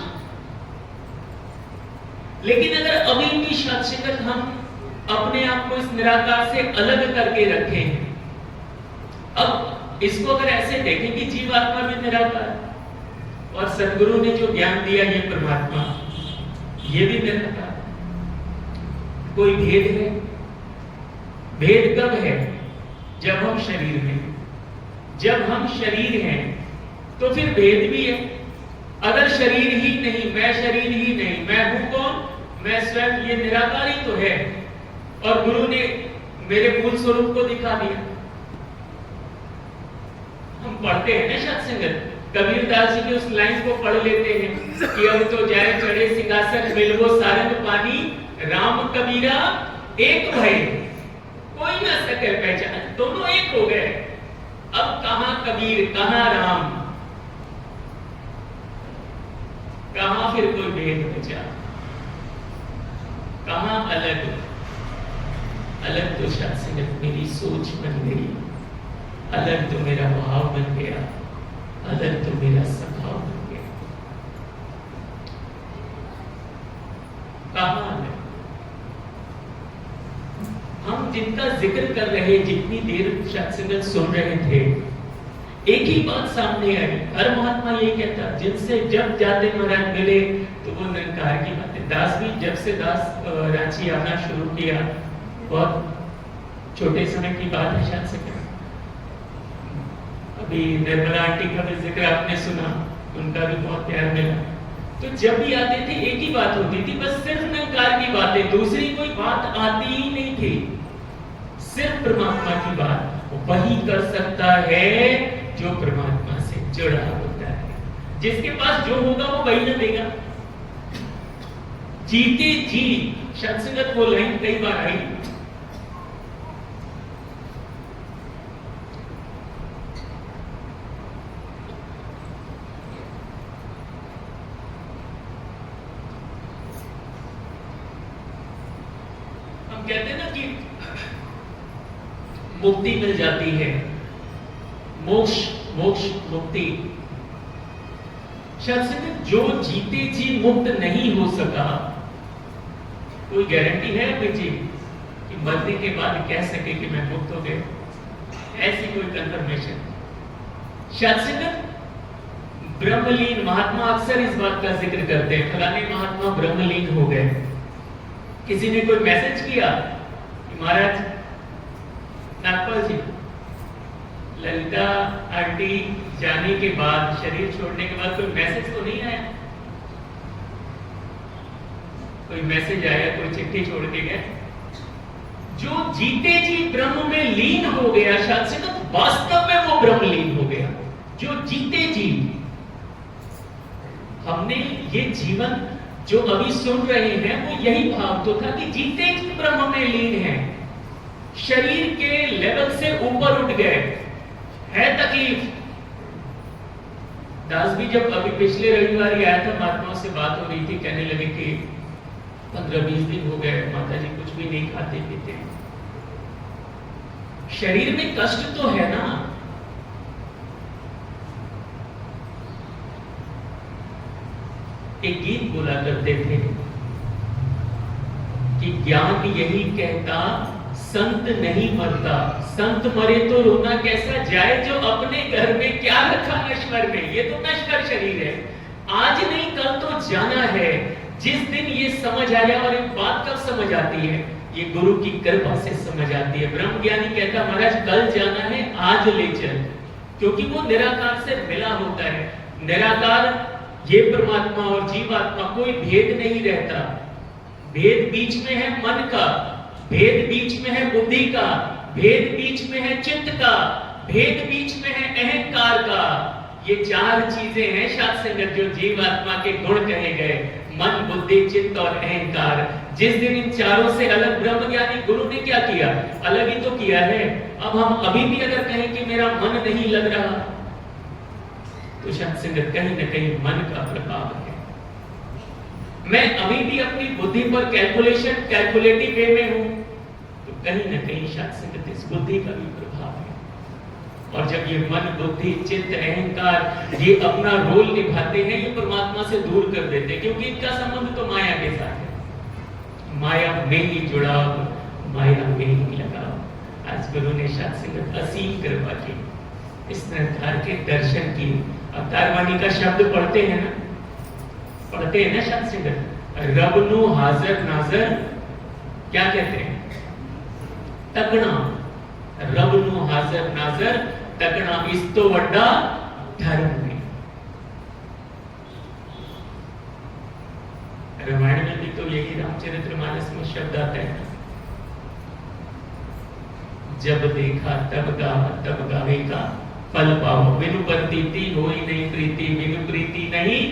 Speaker 5: लेकिन अगर अभी भी शाश्वत हम अपने आप को इस निराकार से अलग करके रखें, अब इसको अगर ऐसे देखें कि जीवात्मा भी निराकार, और सदगुरु ने जो ज्ञान दिया ये परमात्मा, ये भी निराकार, कोई भेद है? भेद कब है? जब हम शरीर में। जब हम शरीर हैं तो फिर भेद भी है। अगर शरीर ही नहीं, मैं शरीर ही नहीं, मैं हूं कौन? मैं स्वयं, ये निराकार ही तो है। और गुरु ने मेरे मूल स्वरूप को दिखा दिया। हम पढ़ते हैं ना शायद संगत, कबीरदास जी की उस लाइन को पढ़ लेते हैं कि अब तो जाए चढ़े सिंहासन, मिलवो सारंग पानी, राम कबीरा एक भय, कोई ना सके पहचान, दोनों एक हो गए। अब कहां कबीर, कहां राम, कहां फिर कोई भेद बचा? कहां अलग? अलग तो शायद संगत मेरी सोच बन गई, अलग तो मेरा भाव बन गया, अलग तो मेरा स्वभाव बन गया। कहां अलग? हम जिनका जिक्र कर रहे, जितनी देर शायद संगत सुन रहे थे, एक ही बात सामने आई। हर महात्मा ये कहता, जिनसे जब जाते महाराज मिले तो वो निरंकार की बातें। दास भी जब से दास रांची आना शुरू किया, बहुत छोटे समय की बात है शायद से। अभी निर्मला आंटी का भी जिक्र आपने सुना, उनका भी बहुत प्यार मिला। तो जब भी आते थे एक ही बात होती थी, बस सिर्फ निरंकार की बातें, दूसरी कोई बात आती ही नहीं थी। सिर्फ परमात्मा की बात वही कर सकता है जो परमात्मा से जुड़ा होता है। जिसके पास जो होगा वो वही ना देगा। जीते जी शायद संगत वो लाइन कई बार आई, कहते हैं ना कि मुक्ति मिल जाती है, मोक्ष, मोक्ष, मुक्ति। शायद जो जीते जी मुक्त नहीं हो सका, कोई गारंटी है अभी जी कि मरने के बाद कह सके कि मैं मुक्त हो गया? ऐसी कोई कंफर्मेशन? शायद ब्रह्मलीन महात्मा अक्सर इस बात का जिक्र करते हैं, फलाने महात्मा ब्रह्मलीन हो गए। किसी ने कोई मैसेज किया कि महाराज नागपाल जी, ललिता आंटी जाने के बाद, शरीर छोड़ने के बाद कोई मैसेज तो नहीं आया? कोई मैसेज आया, कोई चिट्ठी छोड़ के गए? जो जीते जी ब्रह्म में लीन हो गया, शायद से तो वास्तव में वो ब्रह्म लीन हो गया। जो जीते जी, हमने ये जीवन जो अभी सुन रहे हैं वो यही भाव तो था कि जीते जी ब्रह्म में लीन है, शरीर के लेवल से ऊपर उठ गए। है तकलीफ। दास भी जब अभी पिछले रविवार ही आया था, महात्माओं से बात हो रही थी, कहने लगे कि 15-20 दिन हो गए माता जी कुछ भी नहीं खाते पीते। शरीर में कष्ट तो है ना। एक गीत बोला करते थे कि ज्ञान यही कहता संत नहीं मरता, संत मरे तो रोना कैसा जाए, जो अपने घर में क्या रखा नश्वर में। ये तो नश्वर शरीर है, आज नहीं कल तो जाना है। जिस दिन ये समझ आया, और एक बात कब समझ आती है, ये गुरु की कृपा से समझ आती है। ब्रह्म ज्ञानी कहता महाराज कल जाना है, आज ले चल, क्योंकि वो निराकार से मिला होता है। निराकार ये परमात्मा और जीवात्मा कोई भेद नहीं रहता। भेद बीच में है मन का, भेद बीच में है बुद्धि का, भेद बीच में है चित्त का, भेद बीच में है अहंकार का। ये चार चीजें हैं शास्त्र संगत जो जीवात्मा के गुण कहे गए, मन बुद्धि चित्त और अहंकार। जिस दिन इन चारों से अलग ब्रह्म ज्ञानी गुरु ने क्या किया, अलग ही तो किया है। अब हम अभी भी अगर कहें कि मेरा मन नहीं लग रहा, तो शास्त्र संगत कहीं ना कहीं मन का प्रभाव है। मैं अभी भी अपनी बुद्धि पर कैलकुलेटिव वे में हूं, तो कहीं ना कहीं शास्त्र संगत इस बुद्धि का भी प्रभाव है। और जब ये मन बुद्धि चित्त अहंकार ये अपना रोल निभाते हैं, ये परमात्मा से दूर कर देते हैं, क्योंकि इनका संबंध तो माया के साथ है। माया में ही जुड़ाव, माया में ही लगाव। आज गुरु ने शास्त्र संगत असीम कृपा की, इस निरंकार के दर्शन की। अवतारवाणी का शब्द पढ़ते हैं ना, पढ़ते हैं ना शास्त्र संगत, रब नु हाजर नाजर क्या कहते हैं, तकना। रब नु हाजर नाजर तकना, इस तो वड्डा धर्म में। रामायण में भी तो यही रामचरितमानस में शब्द आता है, जब देखा तब गावा तब गावे का फल पाओ, बिनु प्रतीति होई नहीं प्रीति, बिनु प्रीति नहीं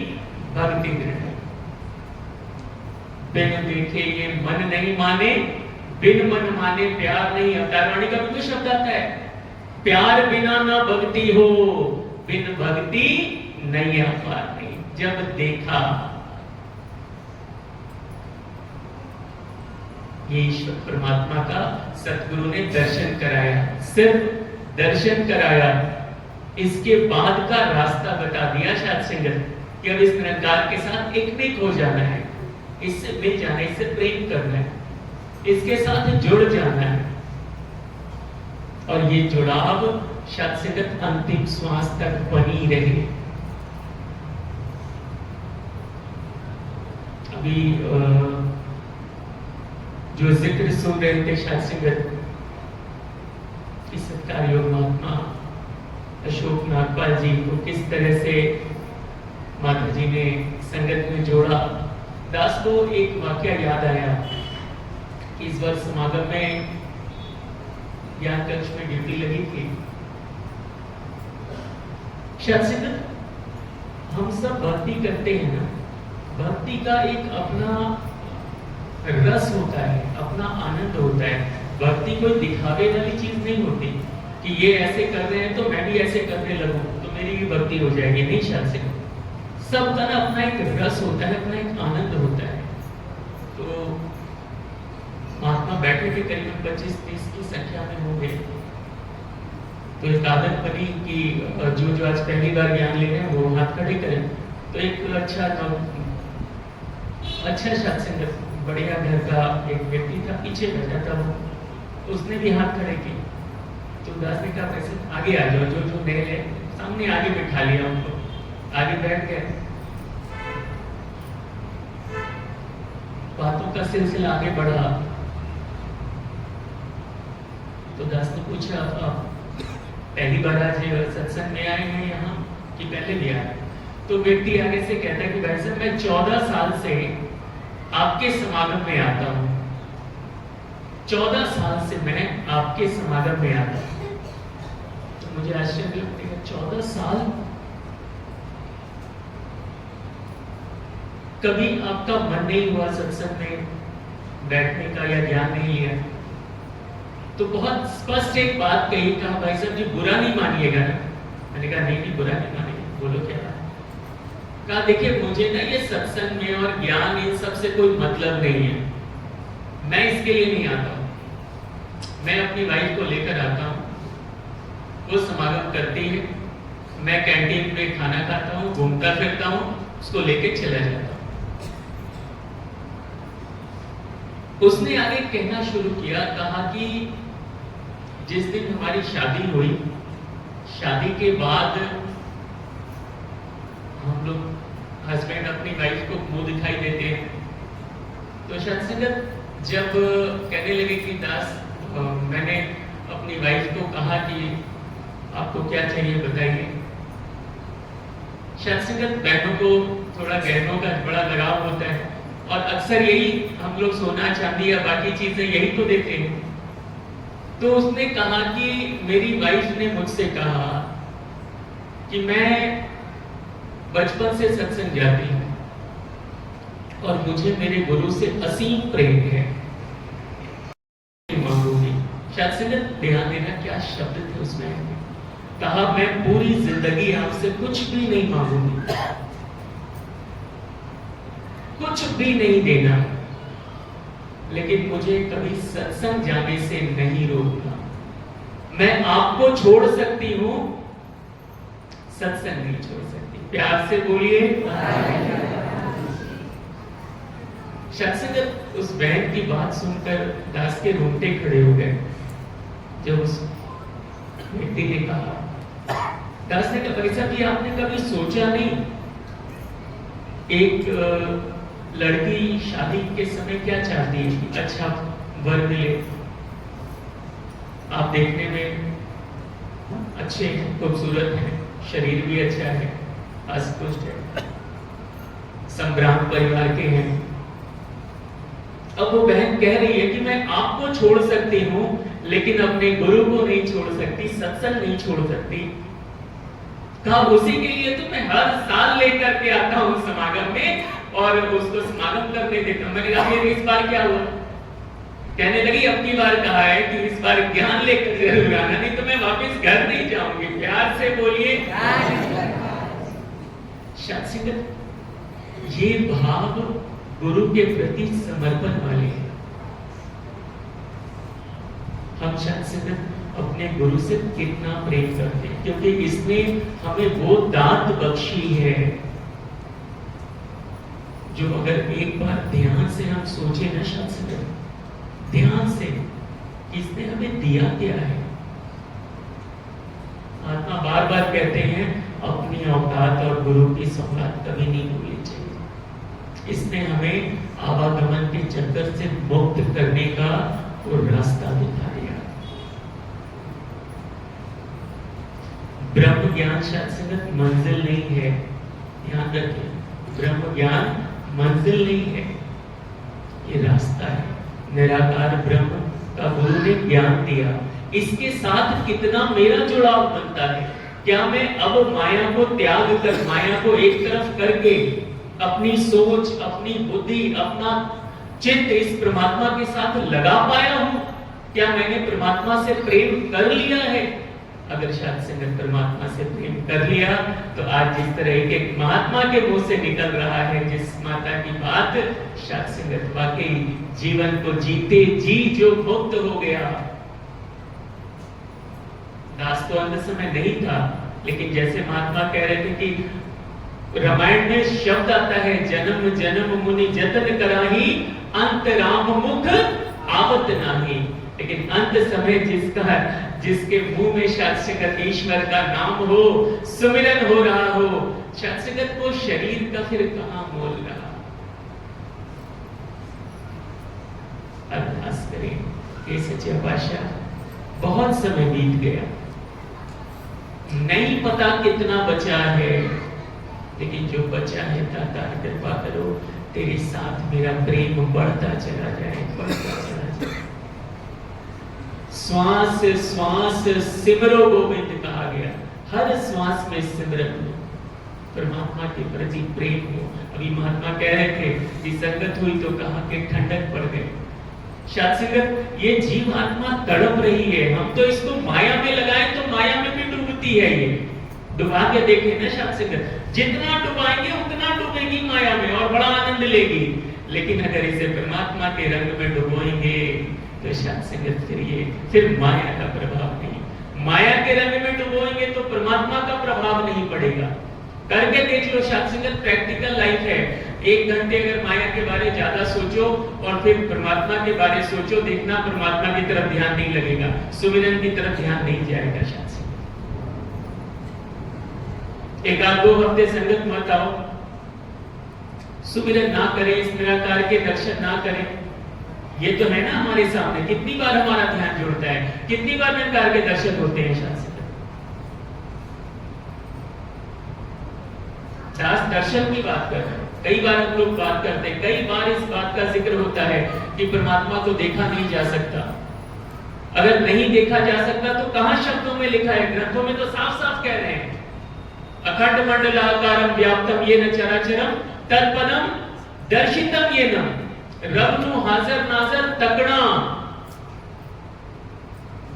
Speaker 5: भक्ति दृढ़। बिन देखे ये मन नहीं माने, बिन मन माने प्यार नहीं। अवतारवाणी का भी तो शब्द आता है, प्यार बिना ना भक्ति हो, बिन भक्ति नहीं अपार नहीं। जब देखा, ये ईश्वर परमात्मा का सतगुरु ने दर्शन कराया, सिर्फ दर्शन कराया, इसके बाद का रास्ता बता दिया शास्त्र संगत कि अब इस निरंकार के साथ एक हो जाना है, इससे मिल जाना है, इससे प्रेम करना है, इसके साथ जुड़ जाना है। और ये जुड़ाव शास्त्र संगत अंतिम श्वास तक बनी रहे। अभी जो जिक्र सुन रहे थे शास्त्र संगत, इस सत्कार योग महात्मा अशोक नागपाल जी को किस तरह से माता जी ने संगत में जोड़ा। दास को एक वाक्य याद आया कि इस बार समागम में ज्ञान कक्ष में ड्यूटी लगी थी। शायद हम सब भक्ति करते हैं ना, भक्ति का एक अपना रस होता है, अपना आनंद होता है। भक्ति कोई दिखावे वाली चीज नहीं होती कि ये ऐसे कर रहे हैं तो मैं भी ऐसे करने लगूं तो मेरी भी भक्ति हो जाएगी, नहीं। शायद सबका ना अपना एक रस होता है, अपना एक आनंद होता है। तो महात्मा बैठे थे, करीबन 25-30 की संख्या में होंगे। तो एक आदत बनी कि जो आज पहली बार ज्ञान ले रहे हैं वो हाथ खड़े करें। तो एक अच्छा सत्संग बढ़िया घर का एक व्यक्ति था, पीछे बैठा था वो, उसने भी हाथ खड़े किए। तो दास ने कहा वैसे आगे आ जाओ, जो जो नए है सामने आगे बिठा लिया उनको, आगे बैठ गए। बातों का सिलसिला आगे बढ़ा तो दास ने पूछा आप पहली बार आज सत्संग में आए हैं यहाँ कि पहले भी आए? तो व्यक्ति आगे से कहता है कि भाई साहब मैं 14 साल से आपके समागम में आता हूँ, 14 साल से मैं आपके समागम में आता हूँ। तो मुझे आश्चर्य लगता है 14 साल, कभी आपका मन नहीं हुआ सत्संग में बैठने का या ध्यान नहीं लिया? तो बहुत स्पष्ट एक बात कही, कहा भाई साहब जी बुरा नहीं मानिएगा ना। मैंने कहा नहीं बुरा नहीं मानिएगा, बोलो क्या? कहा देखिए मुझे ना ये सत्संग में और ज्ञान इन सब से कोई मतलब नहीं है, मैं इसके लिए नहीं आता हूँ। मैं अपनी वाइफ को लेकर आता हूँ, वो समागम करती है, मैं कैंटीन में खाना खाता हूँ, घूमता फिरता हूँ, उसको लेके चला जाता हूँ। उसने आगे कहना शुरू किया, कहा कि जिस दिन हमारी शादी हुई, शादी के बाद हम लोग हस्बैंड अपनी वाइफ को मुंह दिखाई देते हैं। तो सत्संगत जब कहने लगे कि दास मैंने अपनी वाइफ को कहा कि आपको क्या चाहिए बताइए। सत्संगत बहनों को थोड़ा गहनों का बड़ा लगाव होता है और अक्सर यही हम लोग सोना चांदी या बाकी चीजें यही तो देते हैं। तो उसने कहा कि मेरी वाइफ ने मुझसे कहा कि मैं बचपन से सत्संग जाती हूं और मुझे मेरे गुरु से असीम प्रेम है, मांगूंगी। सत्संग ध्यान देना क्या शब्द थे उसमें। कहा मैं पूरी जिंदगी आपसे कुछ भी नहीं मांगूंगी, कुछ भी नहीं देना, लेकिन मुझे कभी सत्संग जाने से नहीं रोकना। मैं आपको छोड़ सकती हूं, सत्संग नहीं छोड़ सकती। प्यार से बोलिए। सत्संग उस बहन की बात सुनकर दास के रोंगटे खड़े हो गए। जब उस व्यक्ति ने कहा, दास ने कहा भाई कि आपने कभी सोचा नहीं एक लड़की शादी के समय क्या चाहती है? अच्छा वर मिले, आप देखने में अच्छे हैं, खूबसूरत हैं, शरीर भी अच्छा है, अस्पुष्ट है, संग्राम परिवार के हैं। अब वो बहन कह रही है कि मैं आपको छोड़ सकती हूँ लेकिन अपने गुरु को नहीं छोड़ सकती, सत्संग नहीं छोड़ सकती। कहा उसी के लिए तो मैं हर साल लेकर के आता हूँ समागम में और उसको समागम करने देता हूँ। मैंने कहा इस बार क्या हुआ? कहने लगी अब की बार कहा है कि इस बार ज्ञान लेकर जरूर आना, नहीं तो मैं वापस घर नहीं जाऊंगी। प्यार से बोलिए। ये भाव गुरु के प्रति समर्पण वाले हैं। हम शायद अपने गुरु से कितना प्रेम करते हैं, क्योंकि इसने हमें वो दात बख्शी है जो अगर एक बार ध्यान से हम सोचे ना, शायद ध्यान से इसने हमें दिया क्या है। आत्मा बार बार कहते हैं अपनी औकात और गुरु की सौगात कभी नहीं भूलनी चाहिए। इसने हमें आवागमन के चक्कर से मुक्त करने का वो रास्ता दिखा दिया। ब्रह्म ज्ञान शायद मंजिल नहीं है, ध्यान रखिए। ब्रह्म ज्ञान मंजिल नहीं है, ये रास्ता है। निराकार ब्रह्म का गुरु ने ज्ञान दिया, इसके साथ कितना मेरा जुड़ाव बनता है। क्या मैं अब माया को त्याग कर, माया को एक तरफ करके अपनी सोच, अपनी बुद्धि, अपना चित्त इस परमात्मा के साथ लगा पाया हूं? क्या मैंने परमात्मा से प्रेम कर लिया है? अगर शायद संगत परमात्मा से प्रेम कर लिया तो आज जिस तरह एक महात्मा के मुंह से निकल रहा है जिस माता की बात, शायद संगत वाकई जीवन को जीते जी जो मुक्त हो गया। दास तो अंत समय नहीं था, लेकिन जैसे महात्मा कह रहे थे कि रामायण में शब्द आता है, जन्म जन्म मुनि जतन कराही, अंत राम मुख आवत नाही। लेकिन अंत समय जिसके मुंह में शास्त्रगत ईश्वर का नाम हो, सुमिरन हो रहा हो, शास्त्रगत को शरीर का फिर कहां मोल रहा। अरदास करें, हे सच्चे पातशाह, बहुत समय बीत गया, नहीं पता कितना बचा है, लेकिन जो बचा है दातार कृपा करो, तेरे साथ मेरा प्रेम बढ़ता चला जाए, बढ़ता चला जाए। श्वास श्वास सिमरो गोविंद कहा गया, हर श्वास में सिमरन हो, परमात्मा के प्रति प्रेम हो। अभी महात्मा कह रहे थे कि संगत हुई तो कहा कि ठंडक पड़ गई। शास्त्रगत ये जीवात्मा तड़प रही है, हम तो इसको माया में लगाए तो माया में भी डूबती है। ये डुबा के देखे ना शास्त्रगत, जितना डुबाएंगे उतना डूबेगी माया में और बड़ा आनंद लेगी। लेकिन अगर इसे परमात्मा के रंग में डुबोएंगे तो शास्त्रगत फिर माया का प्रभाव नहीं, माया के रंग में डुबोएंगे तो परमात्मा का प्रभाव नहीं पड़ेगा। करके देख लो, शास्त्रगत प्रैक्टिकल लाइफ है। 1 घंटे अगर माया के बारे ज्यादा सोचो और फिर परमात्मा के बारे सोचो, देखना परमात्मा की तरफ ध्यान नहीं लगेगा, सुमिरन की तरफ ध्यान नहीं जाएगा। शास्त्र 1-2 हफ्ते संगत मत आओ, सुमिरन ना करें, इस निराकार के दर्शन ना करें, ये तो है ना हमारे सामने। कितनी बार हमारा ध्यान जुड़ता है, कितनी बार निराकार के दर्शन होते हैं। शास्त्र दास दर्शन की बात कर रहे हैं, कई बार हम लोग बात करते हैं, कई बार इस बात का जिक्र होता है कि परमात्मा को देखा नहीं जा सकता। अगर नहीं देखा जा सकता तो कहां शब्दों में लिखा है? ग्रंथों में तो साफ साफ कह रहे हैं, अखंड मंडलाकारम व्याप्तम येन चराचरम तत्पदम दर्शितम येन, रब नु हाजर नाजर तकड़ा।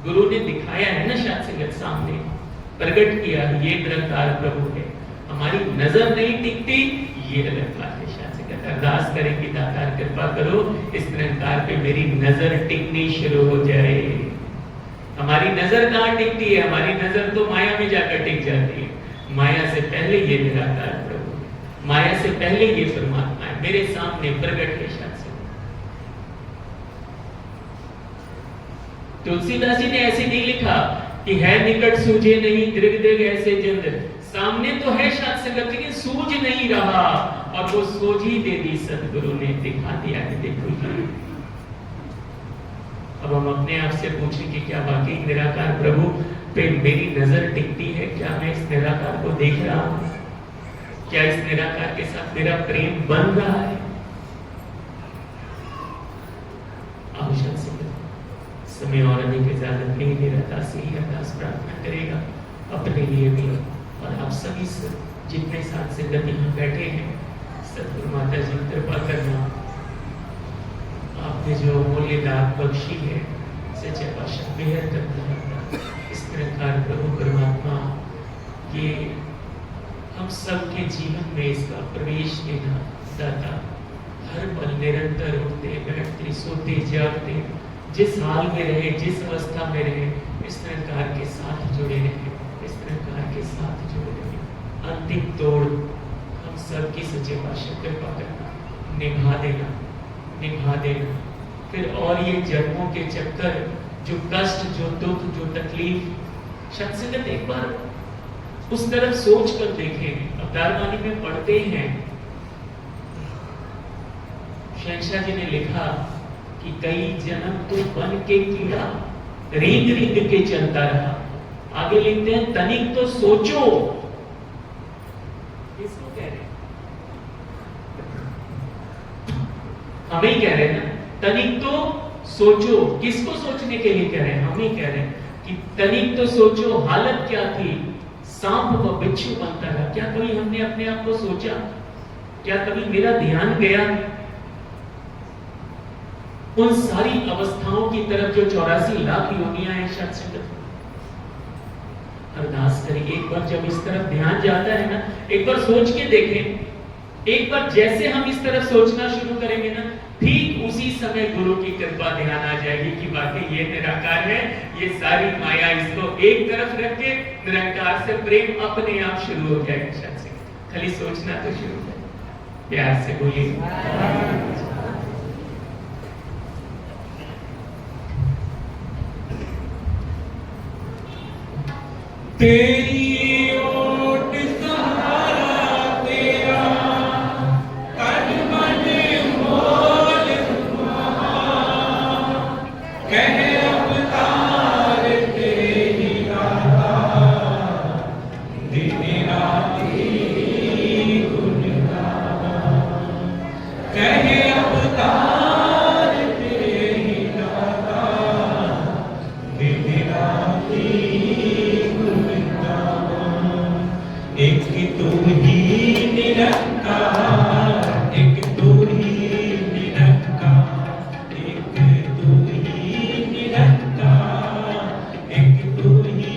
Speaker 5: गुरु ने दिखाया है ना शास्त्रगत सामने, प्रकट किया, ये निरंकार प्रभु है। हमारी नजर नहीं टिकती, ये अलग बात है। शास्त्रगत अरदास करें कि दातार कृपा करो, इस निरंकार पे मेरी नजर टिकनी शुरू हो जाए। हमारी नजर कहां टिकती है? हमारी नजर तो माया में जाकर टिक जाती है। माया से पहले ये निराकार प्रभु है, माया से पहले ये परमात्मा है, मेरे सामने प्रकट है। शास्त्र तुलसीदास जी ने ऐसे नहीं लिखा कि है निकट सूझे नहीं, दृग दृग ऐसे जिंद। सामने तो है शास्त्रगत, लेकिन सूझ नहीं रहा, और वो सोझ ही दे दी सदगुरु ने, दिखा दिया कि देखो ये। अब हम अपने आप से पूछें कि क्या वाकई निराकार प्रभु पे मेरी नजर टिकती है? क्या मैं इस निराकार को देख रहा हूं? क्या इस निराकार के साथ मेरा प्रेम बन रहा है? समय और अधिक इजाजत नहीं दे रहा, सही अरदास प्रार्थना करेगा अपने लिए भी और आप सभी से, जितने साथ संगत यहाँ बैठे हैं। सतगुरु माता जी कृपा करना, आपने जो अमूल्य दात बख्शी है, सच्चे पातशाह बेहद करना। इस निरंकार प्रभु परमात्मा ये हम सबके जीवन में इसका प्रवेश लेना दाता, हर पल निरंतर उठते बैठते सोते जागते, जिस हाल में रहे, जिस अवस्था में रहे, इस निरंकार के साथ जुड़े रहे, इस निरंकार के साथ जुड़े रहे। अंतिम तोड़ हम सबकी सच्चे पातशाह कृपा करना, निभा देना, निभा देना। फिर और ये जन्मों के चक्कर, जो कष्ट, जो दुख, जो तकलीफ, शख्सियत एक बार उस तरफ सोच कर देखें। अवतारवाणी में पढ़ते हैं, शहंशाह जी ने लिखा कि कई जन्म तो बन के कीड़ा रींग रींग के चलता रहा। आगे लिखते हैं तनिक तो सोचो। किसको कह रहे हैं? हम ही कह रहे हैं ना, तनिक तो सोचो। किसको सोचने के लिए कह रहे हैं? हम ही कह रहे हैं कि तनिक तो सोचो, हालत क्या थी, सांप व बिच्छू बनता रहा। क्या कभी हमने अपने आप को सोचा? क्या कभी मेरा ध्यान गया उन सारी अवस्थाओं की तरफ जो 84 लाख योनियां हैं? शास्त्रगत अरदास करें, एक बार जब इस तरफ ध्यान जाता है ना, एक बार सोच के देखें। एक बार जैसे हम इस तरफ सोचना शुरू करेंगे ना, ठीक उसी समय गुरु की कृपा ध्यान आ जाएगी कि वाकई ये निराकार है। ये सारी माया इसको एक तरफ रख के निरंकार से प्रेम अपने आप शुरू हो जाएगा। शास्त्रगत खाली सोचना तो शुरू करें। प्यार से बोलिए।
Speaker 6: तेरी ओट सहारा तेरा तन मन मोल कह अवतार तेरी राधा दिन राती गुण गावा कह अवतार तेरी राधा दिन राती एक तू ही निरंकार एक तू ही निरंकार एक तू ही निरंकार एक तू ही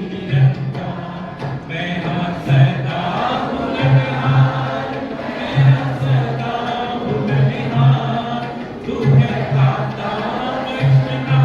Speaker 6: निरंकार मैं हाँ सदा हूँ ननिहार मैं हाँ सदा हूँ ननिहार तू है दाता बख्शना